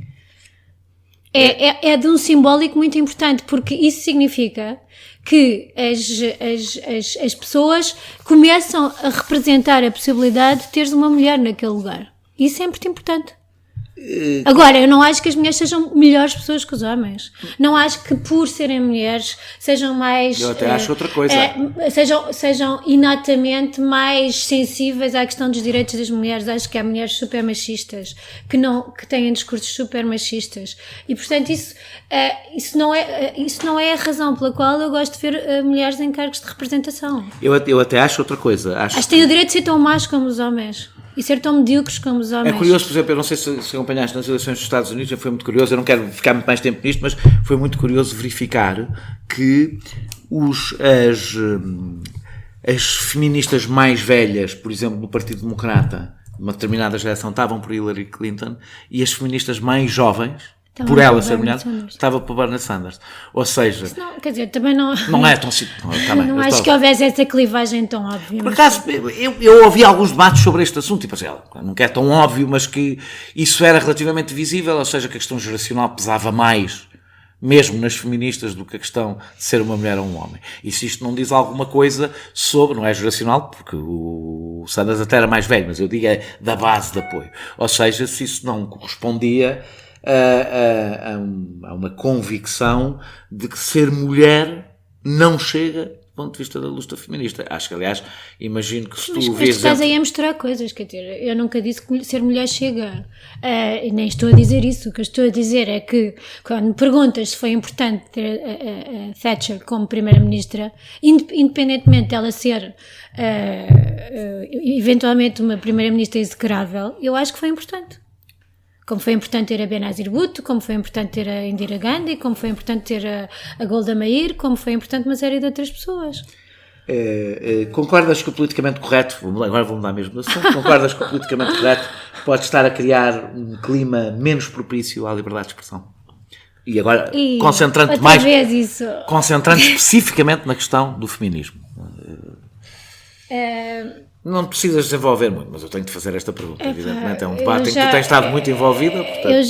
é de um simbólico muito importante, porque isso significa que as pessoas começam a representar a possibilidade de teres uma mulher naquele lugar. Isso é muito importante. Agora, eu não acho que as mulheres sejam melhores pessoas que os homens. Não acho que por serem mulheres sejam mais... Eu até acho outra coisa. Sejam inatamente mais sensíveis à questão dos direitos das mulheres. Acho que há mulheres super machistas que têm discursos super machistas. E, portanto, isso não é a razão pela qual eu gosto de ver mulheres em cargos de representação. Eu até acho outra coisa. Acho que têm o direito de ser tão más como os homens. E ser tão medíocres como os homens. É curioso, por exemplo, eu não sei se acompanhaste nas eleições dos Estados Unidos, foi muito curioso, eu não quero ficar muito mais tempo nisto, mas foi muito curioso verificar que as feministas mais velhas, por exemplo, do Partido Democrata, uma determinada geração, estavam por Hillary Clinton, e as feministas mais jovens, por ela ser mulher, estava por Bernie Sanders. Ou seja... Não, quer dizer, também não... Não é tão... Não acho que houvesse essa clivagem tão óbvia. Por acaso, eu ouvi alguns debates sobre este assunto, tipo assim, não é tão óbvio, mas que isso era relativamente visível, ou seja, que a questão geracional pesava mais, mesmo nas feministas, do que a questão de ser uma mulher ou um homem. E se isto não diz alguma coisa sobre... Não é geracional, porque o Sanders até era mais velho, mas eu digo da base de apoio. Ou seja, se isso não correspondia... a uma convicção de que ser mulher não chega do ponto de vista da luta feminista. Acho que, aliás, imagino que se tu vês... Mas estás aí a misturar coisas, quer dizer, eu nunca disse que ser mulher chega. Nem estou a dizer isso. O que eu estou a dizer é que, quando me perguntas se foi importante ter a Thatcher como primeira-ministra, independentemente dela ser eventualmente uma primeira-ministra execrável, eu acho que foi importante. Como foi importante ter a Benazir Bhutto, como foi importante ter a Indira Gandhi, como foi importante ter a Golda Meir, como foi importante uma série de outras pessoas. Concordas que o politicamente correto, agora vou mudar mesmo de assunto, concordas que o politicamente correto pode estar a criar um clima menos propício à liberdade de expressão? E agora, concentrando especificamente na questão do feminismo. Não precisas desenvolver muito, mas eu tenho de fazer esta pergunta. Evidentemente é um debate em que tu tens estado muito envolvida. Portanto... Eu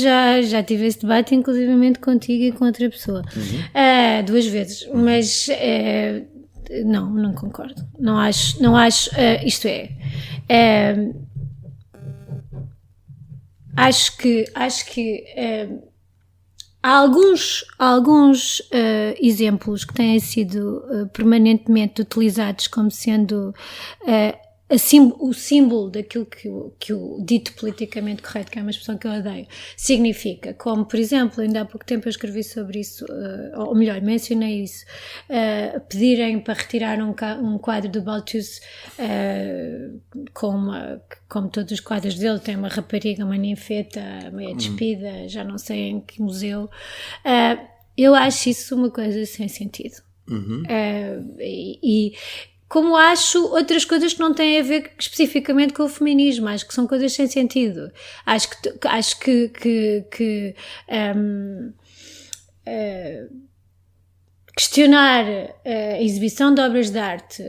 já tive esse debate, inclusivamente contigo e com outra pessoa. 2 vezes. Mas não concordo. Não acho isto é... Acho que há alguns exemplos que têm sido permanentemente utilizados como sendo o símbolo daquilo que o dito politicamente correto, que é uma expressão que eu odeio, significa. Como, por exemplo, ainda há pouco tempo eu escrevi sobre isso, ou melhor, mencionei isso, pedirem para retirar um quadro do Balthus, como todos os quadros dele, tem uma rapariga, uma ninfeta, meia despida, já não sei em que museu. Eu acho isso uma coisa sem sentido. E como acho outras coisas que não têm a ver especificamente com o feminismo, acho que são coisas sem sentido. Acho que questionar a exibição de obras de arte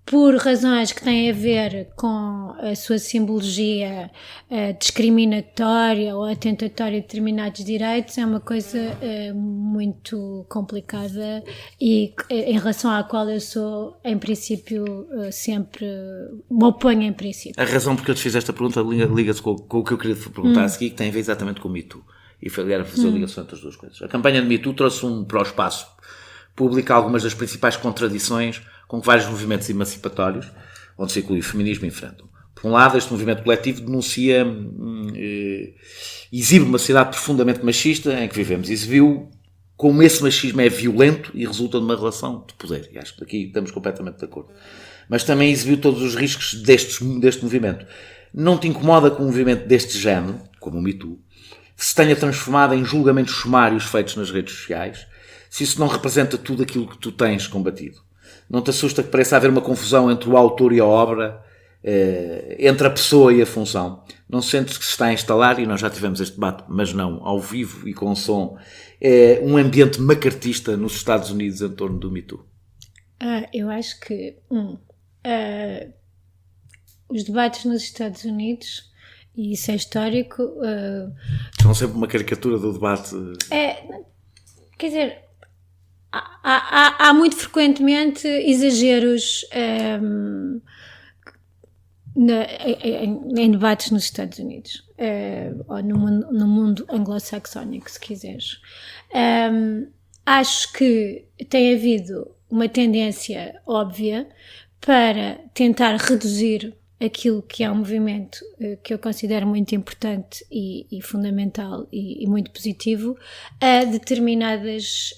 por razões que têm a ver com a sua simbologia discriminatória ou atentatória de determinados direitos é uma coisa muito complicada e em relação à qual eu sou, em princípio, sempre me oponho em princípio. A razão porque eu te fiz esta pergunta liga-se com o que eu queria te perguntar a seguir, que tem a ver exatamente com o Me Too. E foi a fazer a ligação entre as duas coisas. A campanha de Me Too trouxe para o espaço público algumas das principais contradições com que vários movimentos emancipatórios, onde se inclui o feminismo, enfrentam. Por um lado, este movimento coletivo denuncia, exibe uma sociedade profundamente machista em que vivemos. Exibiu como esse machismo é violento e resulta de uma relação de poder. E acho que daqui estamos completamente de acordo. Mas também exibiu todos os riscos deste movimento. Não te incomoda que um movimento deste género, como o Me Too, se tenha transformado em julgamentos sumários feitos nas redes sociais, se isso não representa tudo aquilo que tu tens combatido? Não te assusta que pareça haver uma confusão entre o autor e a obra, entre a pessoa e a função? Não sentes que se está a instalar, e nós já tivemos este debate, mas não ao vivo e com som, um ambiente macartista nos Estados Unidos em torno do Me Too? Eu acho que os debates nos Estados Unidos e isso é histórico. São sempre uma caricatura do debate. Quer dizer, há muito frequentemente exageros em debates nos Estados Unidos, ou no mundo anglo-saxónico, se quiseres. Acho que tem havido uma tendência óbvia para tentar reduzir aquilo que é um movimento que eu considero muito importante e fundamental e muito positivo a determinadas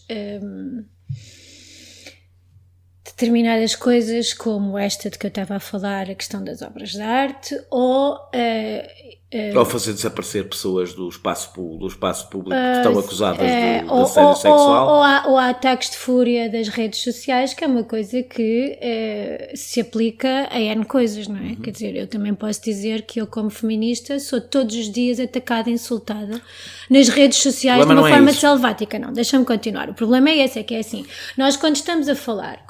coisas como esta de que eu estava a falar, a questão das obras de arte, ou fazer desaparecer pessoas do espaço público que estão acusadas de assédio sexual. Ou há ataques de fúria das redes sociais, que é uma coisa que se aplica a N coisas, não é? Quer dizer, eu também posso dizer que eu, como feminista, sou todos os dias atacada e insultada nas redes sociais de uma forma selvática. Não, deixa-me continuar. O problema é esse, é que é assim, nós quando estamos a falar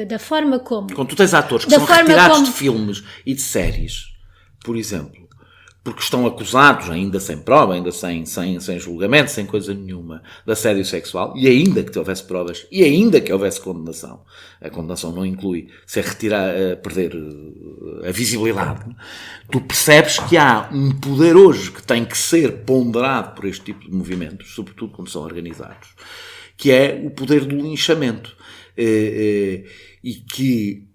da forma como... Quando tu tens atores que são retirados de filmes e de séries, por exemplo, porque estão acusados, ainda sem prova, ainda sem julgamento, sem coisa nenhuma, de assédio sexual, e ainda que houvesse provas, e ainda que houvesse condenação, a condenação não inclui perder a visibilidade, tu percebes que há um poder hoje que tem que ser ponderado por este tipo de movimentos, sobretudo quando são organizados, que é o poder do linchamento. E que,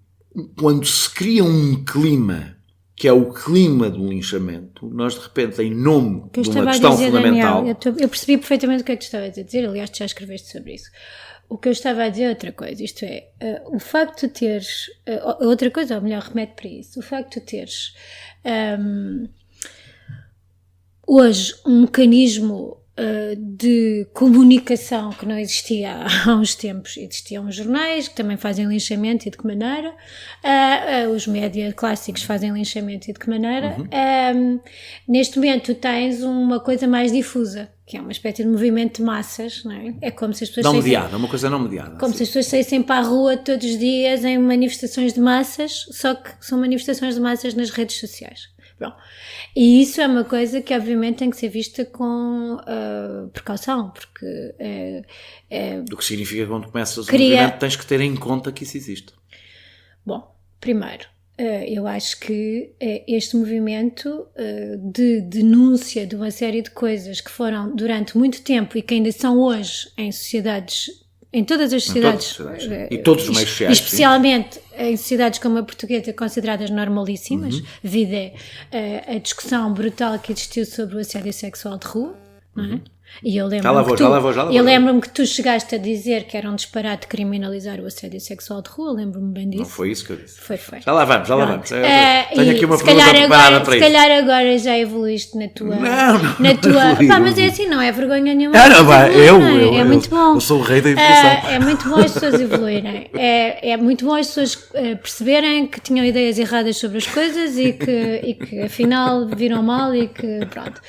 quando se cria um clima que é o clima do linchamento, nós de repente, em nome de uma questão fundamental... Daniel, eu percebi perfeitamente o que é que tu estavas a dizer, aliás, tu já escreveste sobre isso. O que eu estava a dizer é outra coisa, isto é, o facto de teres... outra coisa, ou melhor, remete para isso. O facto de teres hoje um mecanismo de comunicação que não existia há uns tempos. Existiam os jornais que também fazem linchamento e de que maneira, os média clássicos fazem linchamento e de que maneira. Neste momento tu tens uma coisa mais difusa, que é uma espécie de movimento de massas, não é? É como se as pessoas não mediada, uma coisa não mediada. Como se as pessoas saíssem para a rua todos os dias em manifestações de massas, só que são manifestações de massas nas redes sociais. Bom, e isso é uma coisa que obviamente tem que ser vista com precaução, porque do que significa quando começas o movimento tens que ter em conta que isso existe. Bom, primeiro, eu acho que este movimento de denúncia de uma série de coisas que foram durante muito tempo e que ainda são hoje em sociedades, em todas as sociedades, e todos os meios sociais, especialmente em sociedades como a portuguesa, consideradas normalíssimas, devido a discussão brutal que existiu sobre o assédio sexual de rua, não é? E eu lembro-me que tu chegaste a dizer que era um disparate criminalizar o assédio sexual de rua, lembro-me bem disso. Não foi isso que eu disse. Foi. Já lá vamos. Tenho aqui uma pergunta preparada para isso. Se calhar agora já evoluíste na tua... mas é assim, não é vergonha nenhuma. É muito bom. Eu sou o rei da evolução. É muito bom as pessoas evoluírem. É muito bom as pessoas perceberem que tinham ideias erradas sobre as coisas e que afinal viram mal e que pronto.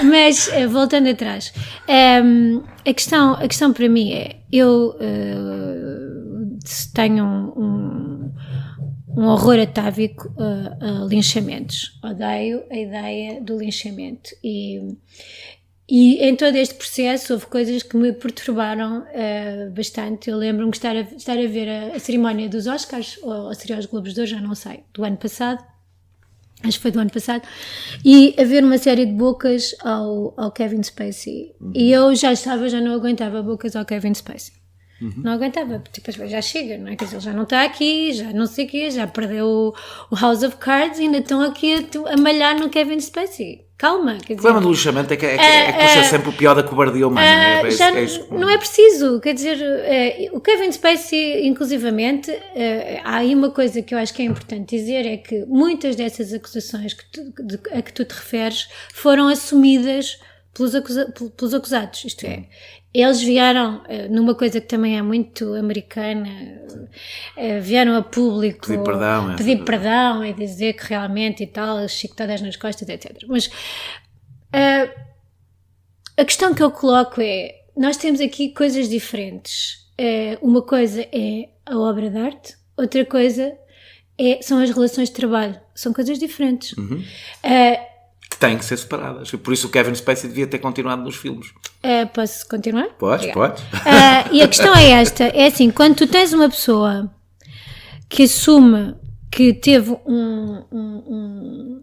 Mas voltando atrás, a questão para mim é, eu tenho um horror atávico a linchamentos, odeio a ideia do linchamento e em todo este processo houve coisas que me perturbaram bastante. Eu lembro-me de estar a ver a cerimónia dos Oscars, ou seria os Globos de Ouro, já não sei, do ano passado, acho que foi do ano passado, e haver uma série de bocas ao Kevin Spacey. E eu já não aguentava bocas ao Kevin Spacey. Não aguentava, tipo, já chega, não é? Quer dizer, ele já não está aqui, já não sei o quê, já perdeu o House of Cards e ainda estão aqui a malhar no Kevin Spacey. Calma, quer dizer... O problema do lixamento é que puxa sempre o pior da cobardia humana. Não é preciso, quer dizer, o Kevin Spacey, inclusivamente, há aí uma coisa que eu acho que é importante dizer, é que muitas dessas acusações a que tu te referes foram assumidas pelos acusados, isto é, eles vieram numa coisa que também é muito americana, vieram a público pedir perdão e dizer que realmente e tal, chicotadas nas costas, etc. Mas a questão que eu coloco é, nós temos aqui coisas diferentes. Uma coisa é a obra de arte, outra coisa são as relações de trabalho. São coisas diferentes. Que têm que ser separadas. Por isso o Kevin Spacey devia ter continuado nos filmes. Posso continuar? Podes. E a questão é esta. É assim, quando tu tens uma pessoa que assume que teve um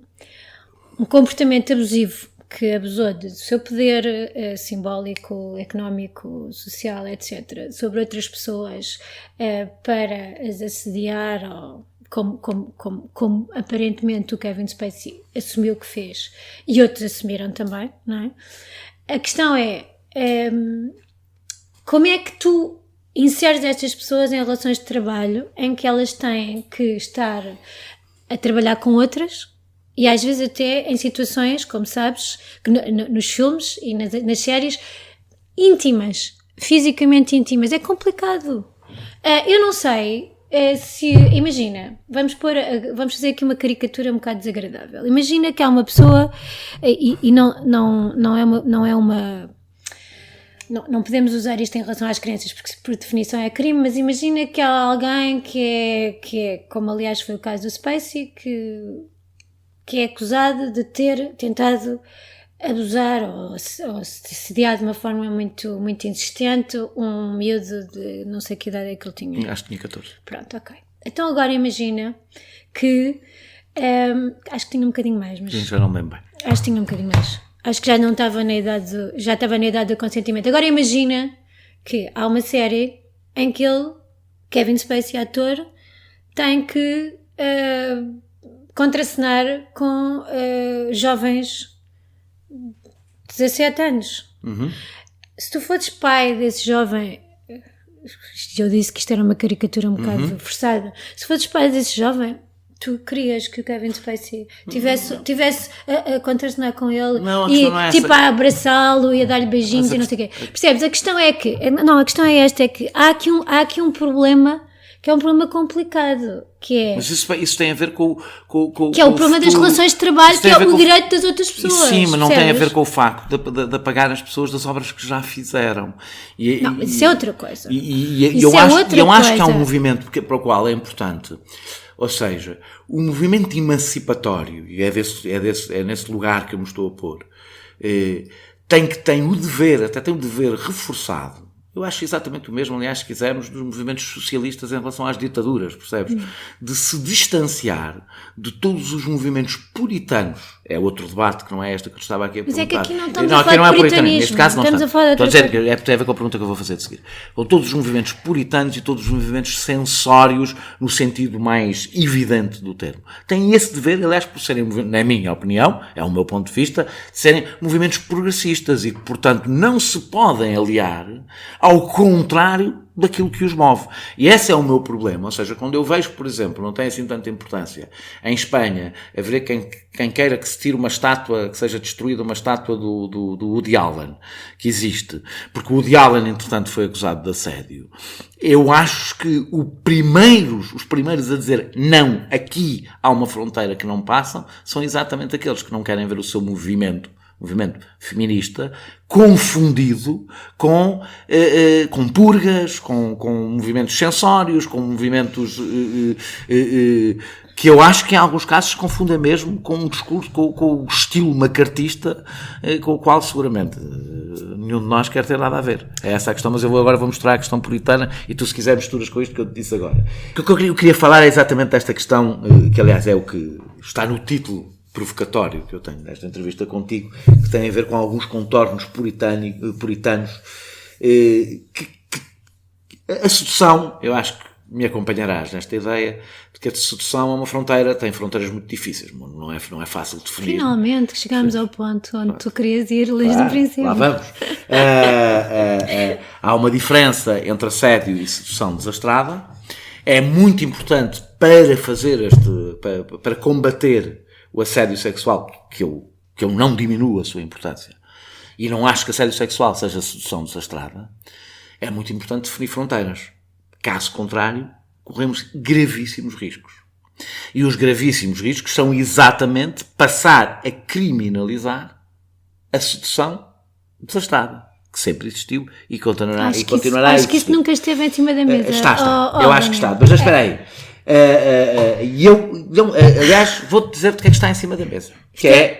comportamento abusivo, que abusou do seu poder simbólico, económico, social, etc., sobre outras pessoas para as assediar, ou como aparentemente o Kevin Spacey assumiu que fez, e outros assumiram também, não é? A questão é como é que tu inseres estas pessoas em relações de trabalho em que elas têm que estar a trabalhar com outras, e às vezes até em situações, como sabes, que nos filmes e nas séries, íntimas, fisicamente íntimas. É complicado. Eu não sei se... Imagina, vamos fazer aqui uma caricatura um bocado desagradável. Imagina que há uma pessoa, e não podemos usar isto em relação às crianças, porque por definição é crime, mas imagina que há alguém que é, como aliás foi o caso do Spacey, que é acusado de ter tentado abusar ou assediar de uma forma muito, muito insistente um miúdo de não sei que idade é que ele tinha. Acho que tinha 14. Pronto, ok. Então agora imagina que acho que tinha um bocadinho mais, mas Já não me lembro bem. acho que tinha um bocadinho mais. Acho que já não estava na idade já estava na idade do consentimento. Agora imagina que há uma série em que ele, Kevin Spacey, ator, tem que contracenar com jovens de 17 anos. Se tu fores pai desse jovem, eu disse que isto era uma caricatura um bocado forçada, se fores pai desse jovem, tu querias que o Kevin Spacey tivesse a contracenar com ele e tipo a abraçá-lo e a dar-lhe beijinhos e não sei o quê. Percebes? A questão é esta, é que há aqui um problema que é um problema complicado, que é... Mas isso tem a ver com que é o problema das relações de trabalho, que é o direito das outras pessoas. Sim, mas não percebes? tem a ver com o facto de apagar as pessoas das obras que já fizeram. Mas isso é outra coisa. Eu acho que há um movimento para o qual é importante, ou seja, o movimento emancipatório, e é nesse lugar que eu me estou a pôr, tem o dever reforçado. Eu acho exatamente o mesmo, aliás, se quisermos, dos movimentos socialistas em relação às ditaduras, percebes? De se distanciar de todos os movimentos puritanos. É outro debate que não é esta que eu estava aqui a perguntar. Mas é que aqui não estamos a falar de puritanismo. Neste caso não estamos a falar de Estou a dizer que tem a ver com a pergunta que eu vou fazer de seguir. Com todos os movimentos puritanos e todos os movimentos sensórios no sentido mais evidente do termo. Têm esse dever, aliás, por serem, na minha opinião, é o meu ponto de vista, serem movimentos progressistas e que, portanto, não se podem aliar ao contrário daquilo que os move. E esse é o meu problema. Ou seja, quando eu vejo, por exemplo, não tem assim tanta importância, em Espanha, haver quem queira que se tire uma estátua, que seja destruída uma estátua do Woody Allen, que existe, porque o Woody Allen, entretanto, foi acusado de assédio. Eu acho que os primeiros a dizer não, aqui há uma fronteira que não passam, são exatamente aqueles que não querem ver o seu movimento feminista, confundido com purgas, com movimentos sensórios, com movimentos que eu acho que em alguns casos se confundem mesmo com um discurso, com o estilo macartista, com o qual seguramente nenhum de nós quer ter nada a ver. É essa a questão, mas eu agora vou mostrar a questão puritana e tu, se quiser, misturas com isto que eu te disse agora. O que eu queria falar é exatamente desta questão, que aliás é o que está no título provocatório que eu tenho nesta entrevista contigo, que tem a ver com alguns contornos puritanos, a sedução, eu acho que me acompanharás nesta ideia de que a sedução é uma fronteira, tem fronteiras muito difíceis, não é fácil de definir. Finalmente chegámos ao ponto onde tu querias ir desde o princípio. Lá vamos. Há uma diferença entre assédio e sedução desastrada. É muito importante para combater o assédio sexual, que eu não diminuo a sua importância, e não acho que assédio sexual seja sedução desastrada, é muito importante definir fronteiras. Caso contrário, corremos gravíssimos riscos. E os gravíssimos riscos são exatamente passar a criminalizar a sedução desastrada, que sempre existiu e continuará a existir. Acho que isso nunca esteve em cima da mesa. Está. Eu acho que está. Mas espera aí. Aliás, vou-te dizer o que é que está em cima da mesa.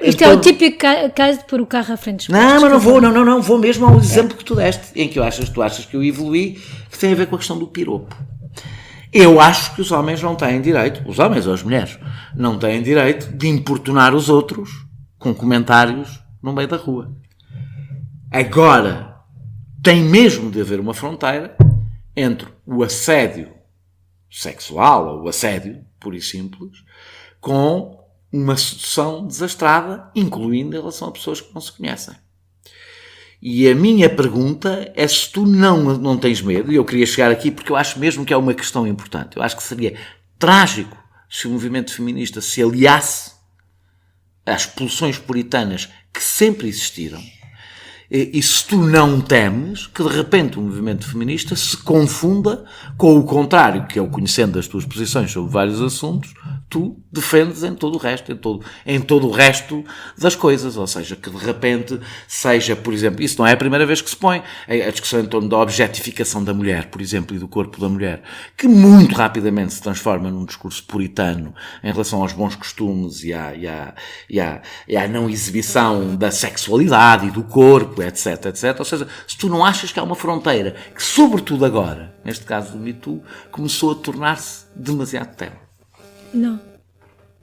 Isto é o típico caso de pôr o carro à frente dos Não, mas não vou mesmo ao exemplo que tu deste, em que tu achas que eu evoluí, que tem a ver com a questão do piropo. Eu acho que os homens não têm direito, os homens ou as mulheres, não têm direito de importunar os outros com comentários no meio da rua. Agora, tem mesmo de haver uma fronteira entre o assédio sexual, ou o assédio, puro e simples, com uma sedução desastrada, incluindo em relação a pessoas que não se conhecem. E a minha pergunta é se tu não tens medo, e eu queria chegar aqui porque eu acho mesmo que é uma questão importante. Eu acho que seria trágico se o movimento feminista se aliasse às pulsões puritanas que sempre existiram, e se tu não temes que de repente o movimento feminista se confunda com o contrário, que é o conhecendo as tuas posições sobre vários assuntos, tu defendes em todo o resto, em todo o resto das coisas, ou seja, que de repente seja, por exemplo, isso não é a primeira vez que se põe, a discussão em torno da objetificação da mulher, por exemplo, e do corpo da mulher, que muito rapidamente se transforma num discurso puritano em relação aos bons costumes e à não exibição da sexualidade e do corpo, etc, etc. Ou seja, se tu não achas que há uma fronteira que, sobretudo agora, neste caso do Me Too, começou a tornar-se demasiado ténue. Não.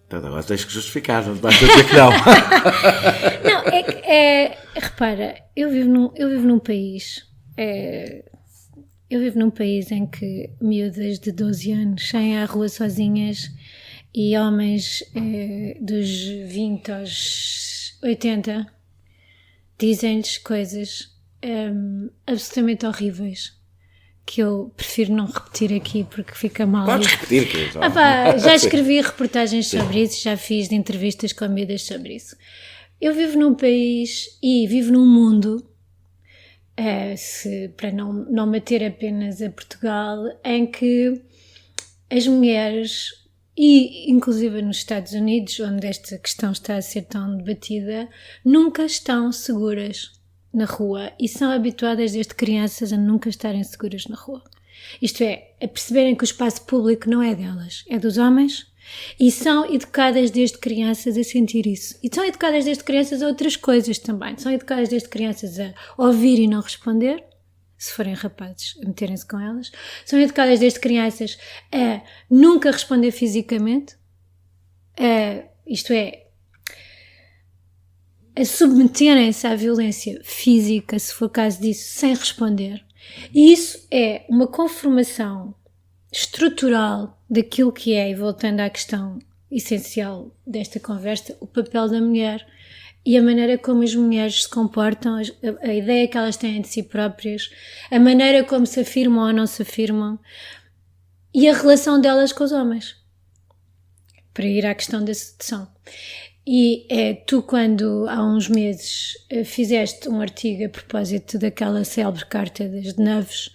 Então agora tens que justificar, não vais dizer que não. Não, repara, eu vivo num país, eu vivo num país em que miúdas de 12 anos saem à rua sozinhas e homens dos 20 aos 80 dizem-lhes coisas absolutamente horríveis, que eu prefiro não repetir aqui porque fica mal. Podes repetir, que já escrevi reportagens sobre isso, já fiz entrevistas com amigas sobre isso. Eu vivo num país e vivo num mundo, para não me ater apenas a Portugal, em que as mulheres, e inclusive nos Estados Unidos, onde esta questão está a ser tão debatida, nunca estão seguras na rua e são habituadas desde crianças a nunca estarem seguras na rua. Isto é, a perceberem que o espaço público não é delas, é dos homens, e são educadas desde crianças a sentir isso. E são educadas desde crianças a outras coisas também. São educadas desde crianças a ouvir e não responder, se forem rapazes, a meterem-se com elas. São educadas desde crianças a nunca responder fisicamente, isto é, a submeterem-se à violência física, se for caso disso, sem responder. E isso é uma conformação estrutural daquilo que é, e voltando à questão essencial desta conversa, o papel da mulher e a maneira como as mulheres se comportam, a ideia que elas têm de si próprias, a maneira como se afirmam ou não se afirmam e a relação delas com os homens. Para ir à questão da sedução. E tu, quando há uns meses fizeste um artigo a propósito daquela célebre carta das Neves,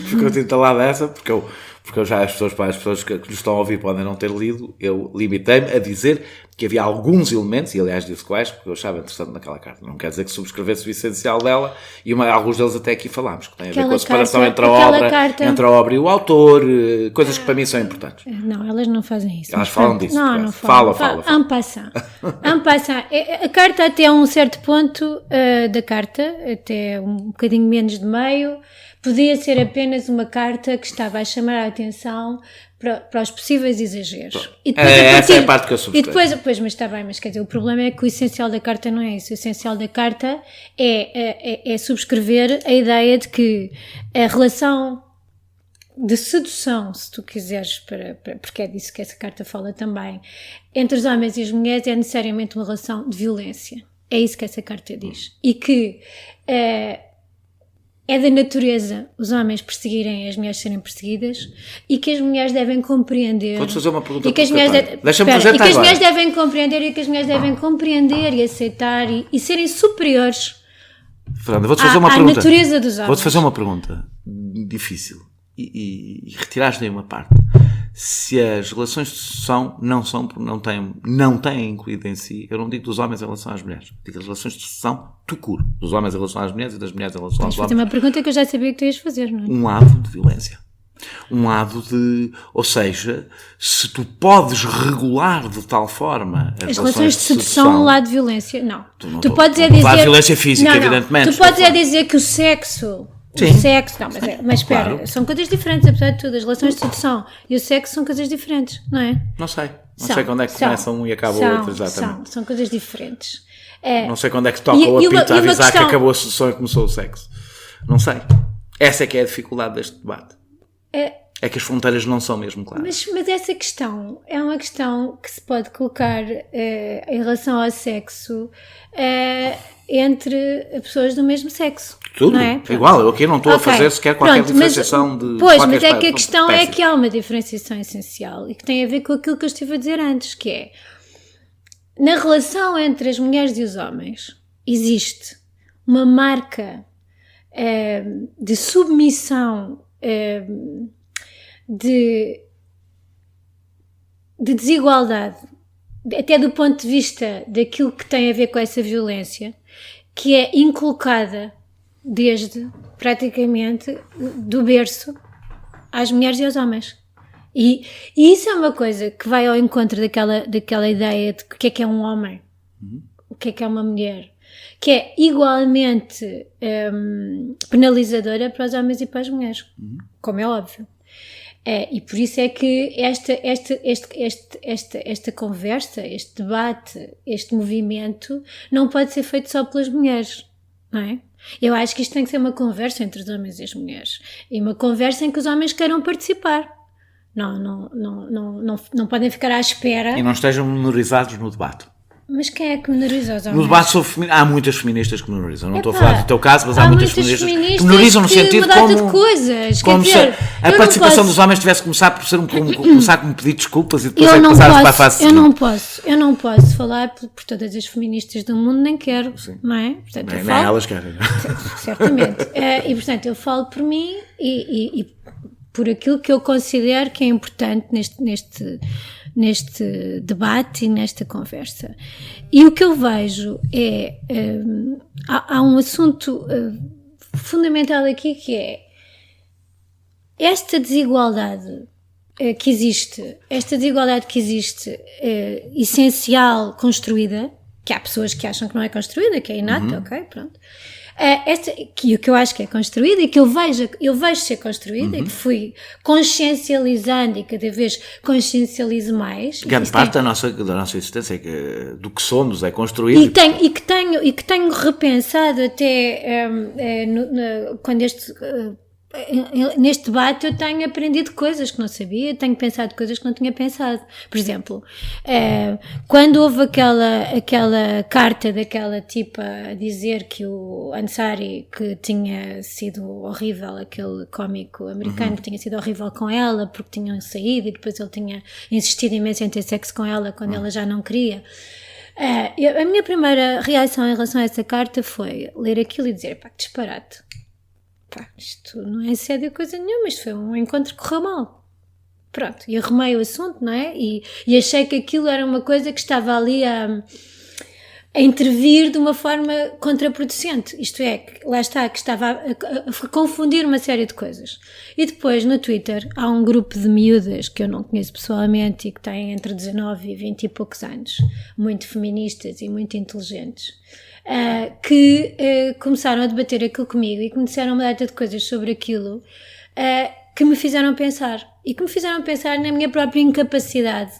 Ficou-te entalada essa, porque eu já, as pessoas que nos estão a ouvir podem não ter lido, eu limitei-me a dizer que havia alguns elementos, e aliás disse quais, porque eu achava interessante naquela carta. Não quer dizer que subscrevesse o essencial dela, e alguns deles até aqui falámos, que tem a ver com a separação entre a obra e o autor, coisas que para mim são importantes. Não, elas não fazem isso. Elas falam disso. Não falam. Fala. En passant. A carta até um certo ponto da carta, até um bocadinho menos de meio, podia ser apenas uma carta que estava a chamar a atenção para os possíveis exageros. E depois, essa é a parte que eu subscrevo. E depois, mas está bem, mas quer dizer, o problema é que o essencial da carta não é isso. O essencial da carta é subscrever a ideia de que a relação de sedução, se tu quiseres, porque é disso que essa carta fala também, entre os homens e as mulheres é necessariamente uma relação de violência. É isso que essa carta diz. E que é da natureza os homens perseguirem, as mulheres serem perseguidas, e que as mulheres devem compreender. Vou-te fazer uma pergunta. E que as mulheres devem compreender, e que as mulheres devem compreender e aceitar e serem superiores Fernanda, vou-te fazer uma à pergunta. natureza dos homens. Vou-te fazer uma pergunta difícil e retiraste-me uma parte. Se as relações de sucessão não têm incluído em si, eu não digo dos homens em relação às mulheres, digo as relações de sucessão tucur, dos homens em relação às mulheres e das mulheres em relação aos homens. Fazer uma pergunta que eu já sabia que tu ias fazer, não é? Um ato de violência. Um lado ou seja, se tu podes regular de tal forma as relações de sedução ao lado de violência, não. Tu podes dizer... violência física, evidentemente. Tu podes dizer que o sexo... Não, mas espera, claro. São coisas diferentes, apesar de tudo. As relações de sedução e o sexo são coisas diferentes, não é? Não sei quando é que começa um e acaba o outro, exatamente. São coisas diferentes. Não sei quando é que toca o apito a avisar que acabou a sedução e começou o sexo. Não sei. Essa é que é a dificuldade deste debate. É que as fronteiras não são mesmo claras. Mas essa questão é uma questão que se pode colocar em relação ao sexo entre pessoas do mesmo sexo. Tudo, não é? Igual, eu aqui não estou a fazer sequer qualquer diferenciação de... Pois, mas é que a questão é que há uma diferenciação essencial e que tem a ver com aquilo que eu estive a dizer antes, que é, na relação entre as mulheres e os homens, existe uma marca de submissão, de desigualdade, até do ponto de vista daquilo que tem a ver com essa violência, que é inculcada desde praticamente do berço às mulheres e aos homens. E isso é uma coisa que vai ao encontro daquela ideia de o que é um homem, o que é uma mulher, que é igualmente penalizadora para os homens e para as mulheres, como é óbvio. E por isso é que esta conversa, este debate, este movimento não pode ser feito só pelas mulheres, não é? Eu acho que isto tem que ser uma conversa entre os homens e as mulheres, e uma conversa em que os homens queiram participar. Não podem ficar à espera. E não estejam menorizados no debate. Mas quem é que menoriza os homens? No debate sobre há muitas feministas que menorizam. Não estou a falar do teu caso, mas há muitas feministas que menorizam no sentido de coisas. Como se a participação dos homens tivesse que começar por ser começar como pedir desculpas e depois passar para a fase seguinte. Eu não posso falar por todas as feministas do mundo, nem quero, não é? Portanto, nem elas querem. Certamente. E portanto, eu falo por mim e por aquilo que eu considero que é importante neste debate e nesta conversa. E o que eu vejo é, há um assunto fundamental aqui, que é esta desigualdade que existe, essencial, construída, que há pessoas que acham que não é construída, que é inata, ok, pronto. Que eu acho que é construída e que eu vejo ser construída, e que fui consciencializando e cada vez consciencializo mais. Grande parte da nossa existência, do que somos, é construído. E que tenho repensado até quando neste debate eu tenho aprendido coisas que não sabia, tenho pensado coisas que não tinha pensado. Por exemplo, quando houve aquela carta daquela tipa a dizer que o Ansari, que tinha sido horrível, aquele cómico americano, que tinha sido horrível com ela porque tinham saído e depois ele tinha insistido imenso em ter sexo com ela quando ela já não queria. A minha primeira reação em relação a essa carta foi ler aquilo e dizer, pá, que disparate. Isto não é sério coisa nenhuma, isto foi um encontro que correu mal. Pronto, e arrumei o assunto, não é? E achei que aquilo era uma coisa que estava ali a intervir de uma forma contraproducente. Isto é, que lá está, que estava a confundir uma série de coisas. E depois, no Twitter, há um grupo de miúdas que eu não conheço pessoalmente e que têm entre 19 e 20 e poucos anos, muito feministas e muito inteligentes, que começaram a debater aquilo comigo e que me disseram uma data de coisas sobre aquilo que me fizeram pensar, e que me fizeram pensar na minha própria incapacidade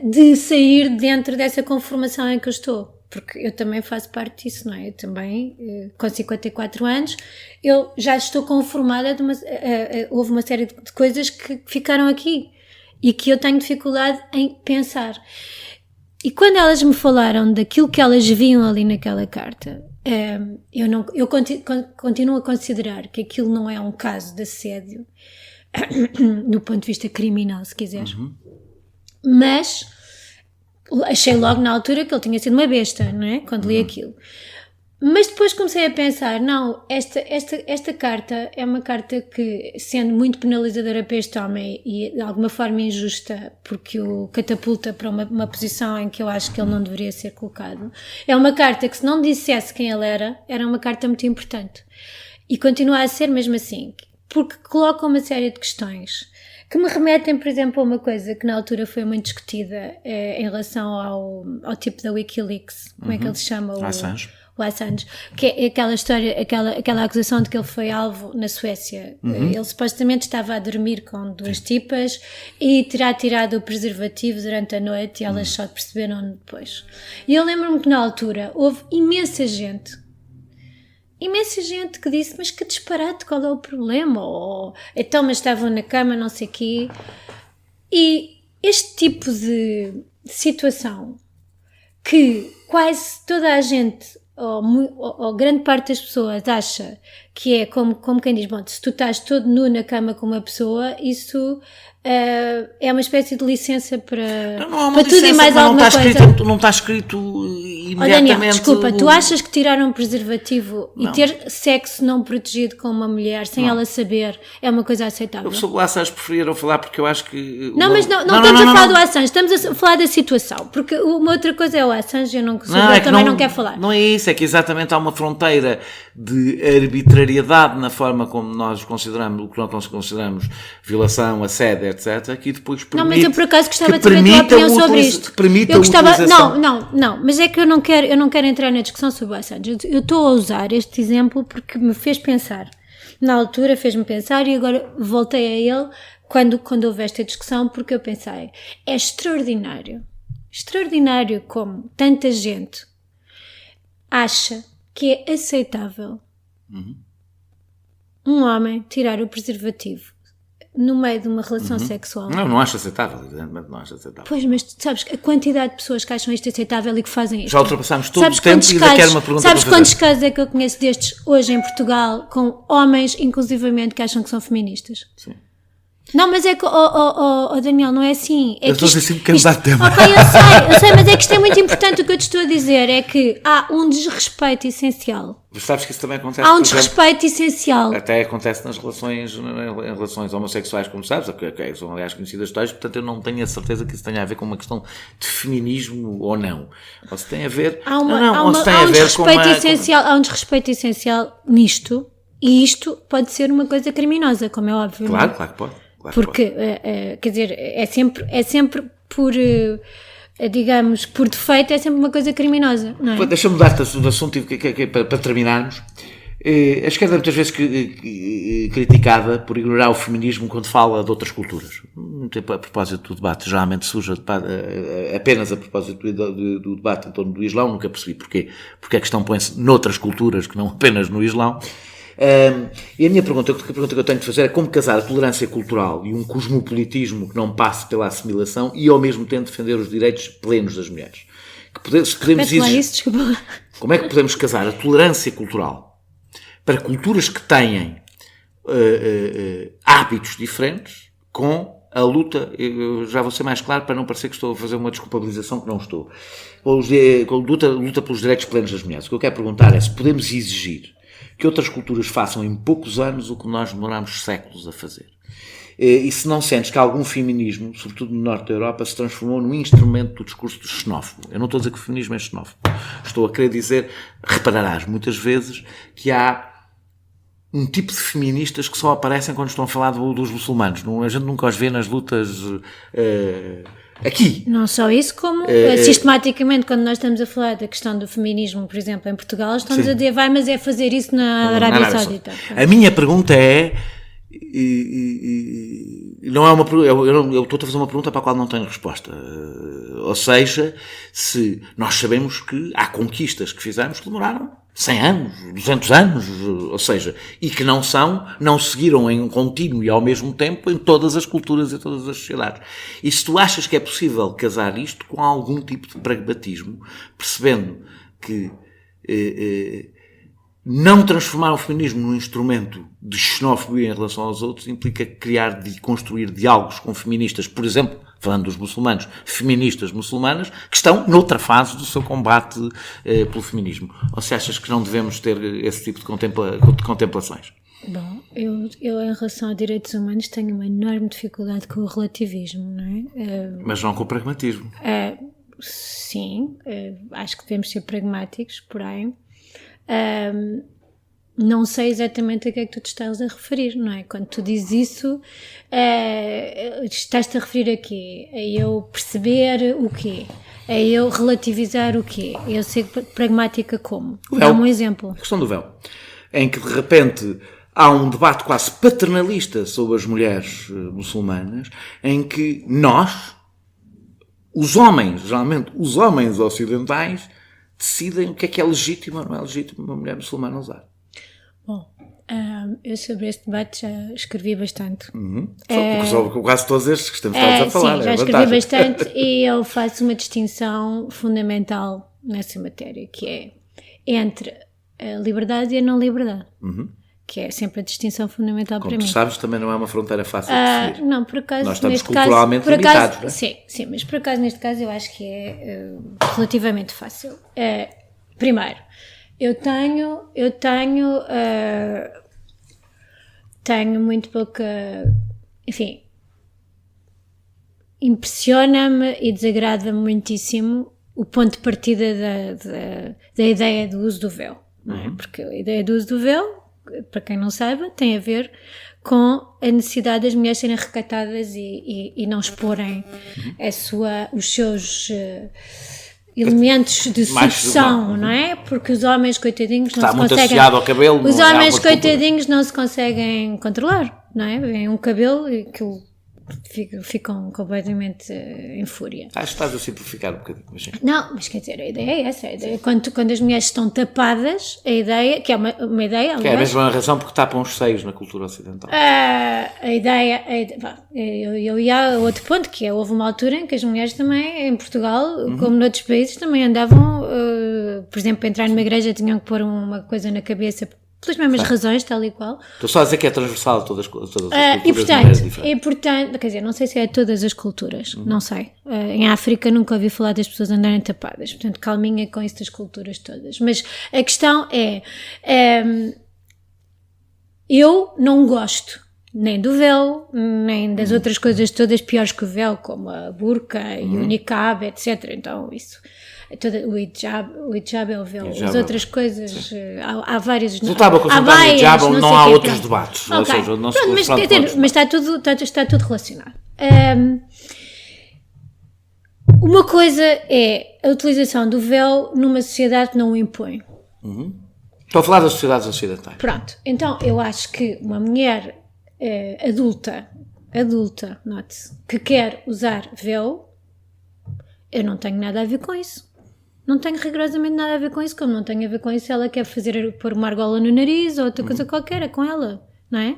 de sair dentro dessa conformação em que eu estou, porque eu também faço parte disso, não é? Eu também, com 54 anos, eu já estou conformada houve uma série de coisas que ficaram aqui e que eu tenho dificuldade em pensar. E quando elas me falaram daquilo que elas viam ali naquela carta, eu continuo a considerar que aquilo não é um caso de assédio, do ponto de vista criminal, se quiseres. Mas achei logo na altura que ele tinha sido uma besta, não é? Quando li aquilo. Mas depois comecei a pensar, não, esta carta é uma carta que, sendo muito penalizadora para este homem e de alguma forma injusta, porque o catapulta para uma posição em que eu acho que ele não deveria ser colocado, é uma carta que, se não dissesse quem ele era uma carta muito importante. E continua a ser mesmo assim. porque colocam uma série de questões que me remetem, por exemplo, a uma coisa que na altura foi muito discutida em relação ao tipo da Wikileaks, como é que ele se chama? O Assange, que é aquela história, aquela acusação de que ele foi alvo na Suécia. Ele supostamente estava a dormir com duas tipas e terá tirado o preservativo durante a noite e elas só perceberam depois. E eu lembro-me que na altura houve imensa gente que disse, mas que disparate, qual é o problema? Ou então, mas estavam na cama, não sei o quê. E este tipo de situação que quase toda a gente, ou grande parte das pessoas acha que é como quem diz, bom, se tu estás todo nu na cama com uma pessoa, isso é uma espécie de licença para, para tudo e mais alguma coisa. Não está escrito imediatamente... Daniel, desculpa, tu achas que tirar um preservativo e ter sexo não protegido com uma mulher sem ela saber é uma coisa aceitável? Eu sobre o Assange preferiram falar porque eu acho que... Não estamos a falar do Assange, estamos a falar da situação, porque uma outra coisa é o Assange, eu também não quero falar. Não é isso, é que exatamente há uma fronteira de arbitrariedade na forma como nós consideramos, o que nós consideramos violação, assédio, etc., que depois permite... Não, mas eu por acaso gostava de saber a tua opinião sobre isto. Eu gostava... Não, mas é que eu não quero entrar na discussão sobre o Assange. Eu estou a usar este exemplo porque me fez pensar. Na altura fez-me pensar e agora voltei a ele quando houve esta discussão, porque eu pensei, é extraordinário como tanta gente acha que é aceitável um homem tirar o preservativo no meio de uma relação sexual. Não acho aceitável, evidentemente não acho aceitável. Pois, mas tu sabes a quantidade de pessoas que acham isto aceitável e que fazem isto. Já ultrapassámos todo o tempo e ainda quero uma pergunta. Sabes quantos casos é que eu conheço destes hoje em Portugal com homens, inclusivamente, que acham que são feministas? Sim. Não, mas é que, Daniel, não é assim. É eu estou a dizer sempre que dar tema. Ok, eu sei, mas é que isto é muito importante. O que eu te estou a dizer é que há um desrespeito essencial. Mas sabes que isso também acontece. Há um desrespeito essencial. Até acontece nas relações homossexuais, como sabes, que são aliás conhecidas histórias, portanto eu não tenho a certeza que isso tenha a ver com uma questão de feminismo ou não. Ou se tem a ver... Há um desrespeito essencial nisto, e isto pode ser uma coisa criminosa, como é óbvio. Claro que pode. Porque, quer dizer, é sempre por, digamos, por defeito, é sempre uma coisa criminosa, não é? Deixa-me dar-te o assunto para terminarmos. A esquerda é muitas vezes criticada por ignorar o feminismo quando fala de outras culturas. A propósito do debate, geralmente surge apenas a propósito do debate em torno do Islão, nunca percebi porquê. Porque a questão põe-se noutras culturas que não apenas no Islão. E a pergunta que eu tenho de fazer é como casar a tolerância cultural e um cosmopolitismo que não passe pela assimilação e ao mesmo tempo defender os direitos plenos das mulheres. Como é que podemos casar a tolerância cultural para culturas que têm hábitos diferentes com a luta, eu já vou ser mais claro para não parecer que estou a fazer uma desculpabilização que não estou, com a luta pelos direitos plenos das mulheres. O que eu quero perguntar é se podemos exigir que outras culturas façam em poucos anos o que nós demoramos séculos a fazer. E se não sentes que algum feminismo, sobretudo no norte da Europa, se transformou num instrumento do discurso xenófobo. Eu não estou a dizer que o feminismo é xenófobo. Estou a querer dizer, repararás muitas vezes, que há um tipo de feministas que só aparecem quando estão a falar dos muçulmanos. A gente nunca os vê nas lutas... aqui. Não só isso, como sistematicamente, quando nós estamos a falar da questão do feminismo, por exemplo, em Portugal, estamos a dizer, mas é fazer isso na Arábia Saudita. A minha pergunta é, não é uma eu estou a fazer uma pergunta para a qual não tenho resposta. Ou seja, se nós sabemos que há conquistas que fizemos que demoraram 100 anos, 200 anos, ou seja, e que não seguiram em um contínuo e ao mesmo tempo em todas as culturas e todas as sociedades. E se tu achas que é possível casar isto com algum tipo de pragmatismo, percebendo que não transformar o feminismo num instrumento de xenofobia em relação aos outros implica criar e construir diálogos com feministas, por exemplo, falando dos muçulmanos, feministas muçulmanas, que estão noutra fase do seu combate pelo feminismo. Ou se achas que não devemos ter esse tipo de contemplações? Bom, eu em relação a direitos humanos tenho uma enorme dificuldade com o relativismo, não é? Mas não com o pragmatismo. Sim, acho que devemos ser pragmáticos, porém... não sei exatamente a que é que tu te estás a referir, não é? Quando tu dizes isso, estás-te a referir a quê? A eu perceber o quê? A eu relativizar o quê? A eu ser pragmática como? Dá-me um exemplo. A questão do véu. Em que, de repente, há um debate quase paternalista sobre as mulheres muçulmanas, em que nós, os homens, geralmente os homens ocidentais, decidem o que é legítimo ou não é legítimo uma mulher muçulmana usar. Bom, eu sobre este debate já escrevi bastante. Sobre quase todos estes que estamos a falar. Sim, já escrevi bastante e eu faço uma distinção fundamental nessa matéria, que é entre a liberdade e a não liberdade. Que é sempre a distinção fundamental para mim. Como tu sabes, também não é uma fronteira fácil de definir. Não, por acaso... Nós estamos culturalmente limitados, não é? Sim, mas por acaso neste caso eu acho que é relativamente fácil. Primeiro, eu tenho muito pouca... Enfim, impressiona-me e desagrada-me muitíssimo o ponto de partida da ideia do uso do véu. Não é? Porque a ideia do uso do véu, para quem não saiba, tem a ver com a necessidade das mulheres serem recatadas e não exporem os seus elementos de sedução, não é? Porque os homens, coitadinhos, não se conseguem... Está muito associado ao cabelo. Os homens, coitadinhos, não se conseguem controlar, não é? Vem um cabelo e aquilo... ficam completamente em fúria. Acho que estás a simplificar um bocadinho. Mas sim. Não, mas quer dizer, a ideia é essa. Quando as mulheres estão tapadas, a ideia, que é uma ideia... Que é a mesma razão porque tapam os seios na cultura ocidental. Eu ia a outro ponto, que é, houve uma altura em que as mulheres também, em Portugal, como noutros países, também andavam, por exemplo, para entrar numa igreja tinham que pôr uma coisa na cabeça pelas mesmas razões, tal e qual. Estou só a dizer que é transversal a todas as culturas. E portanto, quer dizer, não sei se é a todas as culturas, não sei. Em África nunca ouvi falar das pessoas andarem tapadas, portanto, calminha com isso das culturas todas. Mas a questão é, eu não gosto nem do véu, nem das outras coisas todas piores que o véu, como a burca e o niqab, etc. Então, isso... o hijab é o véu, as outras coisas, há várias... Resultava com o hijab, não há outros debates. Okay. Ou seja, não mas está tudo relacionado. Uma coisa é a utilização do véu numa sociedade que não o impõe. Estou a falar das sociedades ocidentais. Pronto, então eu acho que uma mulher adulta, note-se, que quer usar véu, eu não tenho nada a ver com isso. Não tenho rigorosamente nada a ver com isso, como não tenho a ver com isso se ela quer pôr uma argola no nariz ou outra coisa qualquer, é com ela, não é?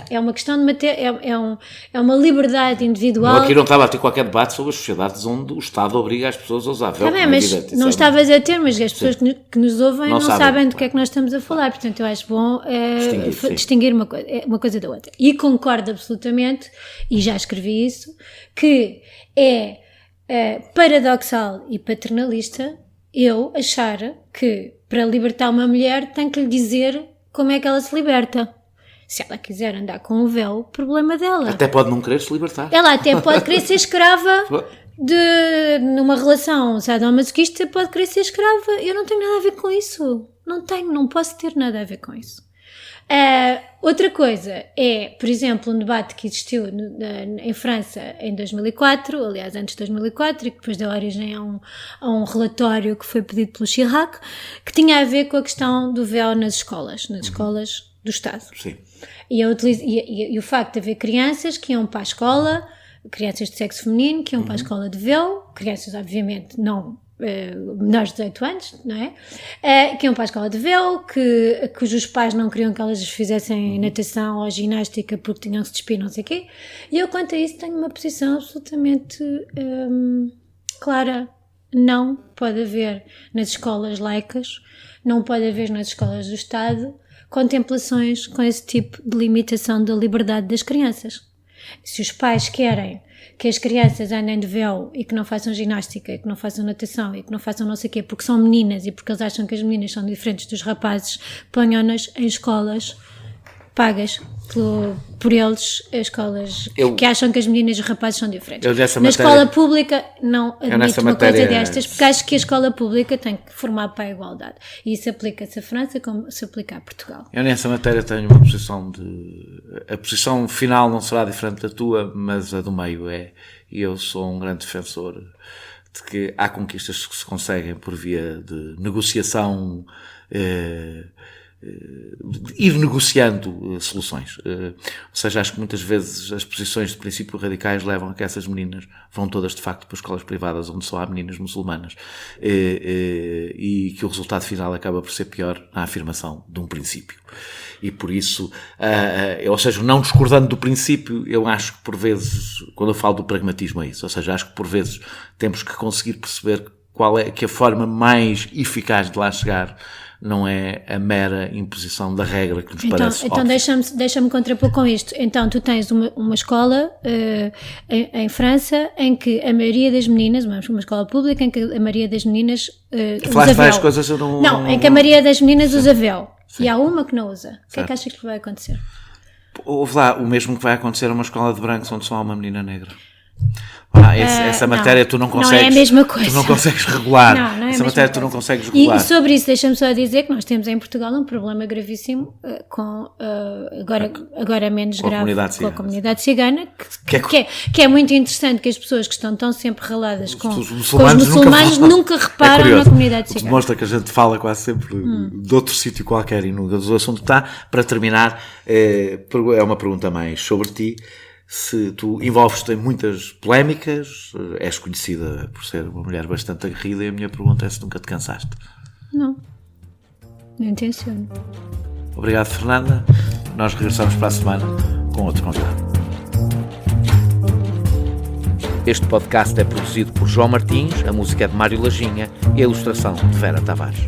É uma questão de é uma liberdade individual. Eu aqui não estava a ter qualquer debate sobre as sociedades onde o Estado obriga as pessoas a usar véu. Também, mas não estavas a ter, mas as pessoas que nos ouvem não sabem do que é que nós estamos a falar, portanto eu acho bom distinguir uma coisa da outra. E concordo absolutamente, e já escrevi isso, que é paradoxal e paternalista eu achar que para libertar uma mulher tem que lhe dizer como é que ela se liberta. Se ela quiser andar com o véu, problema dela. Até pode não querer se libertar. Ela até pode querer ser escrava numa relação sadomasoquista, pode querer ser escrava. Eu não tenho nada a ver com isso. Não posso ter nada a ver com isso. Outra coisa é, por exemplo, um debate que existiu em França em 2004, aliás antes de 2004, e que depois deu origem a um relatório que foi pedido pelo Chirac, que tinha a ver com a questão do véu nas escolas do Estado. Sim. E o facto de haver crianças que iam para a escola, crianças de sexo feminino que iam para a escola de véu, crianças obviamente não menores de 18 anos, não é? Que iam para a escola de véu, cujos pais não queriam que elas fizessem natação ou ginástica porque tinham que se despir, não sei o quê. E eu, quanto a isso, tenho uma posição absolutamente clara. Não pode haver nas escolas laicas, não pode haver nas escolas do Estado contemplações com esse tipo de limitação da liberdade das crianças. Se os pais querem que as crianças andem de véu e que não façam ginástica, e que não façam natação e que não façam não sei o quê, porque são meninas e porque eles acham que as meninas são diferentes dos rapazes, ponham-nas em escolas pagas por eles as escolas que acham que as meninas e os rapazes são diferentes. Na escola pública não admito uma coisa destas, porque acho que a escola pública tem que formar para a igualdade. E isso aplica-se à França como se aplica a Portugal. Eu nessa matéria tenho uma posição a posição final não será diferente da tua, mas a do meio é. E eu sou um grande defensor de que há conquistas que se conseguem por via de negociação, ir negociando soluções. Ou seja, acho que muitas vezes as posições de princípio radicais levam a que essas meninas vão todas de facto para escolas privadas onde só há meninas muçulmanas, e que o resultado final acaba por ser pior na afirmação de um princípio. E por isso, ou seja, não discordando do princípio, eu acho que por vezes, quando eu falo do pragmatismo é isso, ou seja, acho que por vezes temos que conseguir perceber qual é que a forma mais eficaz de lá chegar não é a mera imposição da regra que nos parece óbvio. Então deixa-me contrapor com isto. Então tu tens uma escola em França em que a maioria das meninas, uma escola pública em que a maioria das meninas usa véu. Coisas eu não, em que a maioria das meninas usa véu. Sim. E há uma que não usa. O que é que achas que vai acontecer? Houve lá, o mesmo que vai acontecer a uma escola de brancos onde só há uma menina negra. Essa matéria tu não consegues. Não é a mesma coisa. Tu não consegues regular. Não é essa matéria tu não consegues regular. E sobre isso, deixa-me só dizer que nós temos em Portugal um problema gravíssimo com, agora menos grave, com a comunidade cigana, que é muito interessante que as pessoas que estão tão sempre reladas com os muçulmanos nunca reparam na comunidade cigana. Demonstra que a gente fala quase sempre de outro sítio qualquer e no assunto está. Para terminar, é uma pergunta mais sobre ti. Se tu envolves-te em muitas polémicas, és conhecida por ser uma mulher bastante aguerrida, e a minha pergunta é se nunca te cansaste. Não intenciono. Obrigado, Fernanda. Nós regressamos para a semana com outro convidado. Este podcast é produzido por João Martins, a música é de Mário Lajinha e a ilustração de Vera Tavares.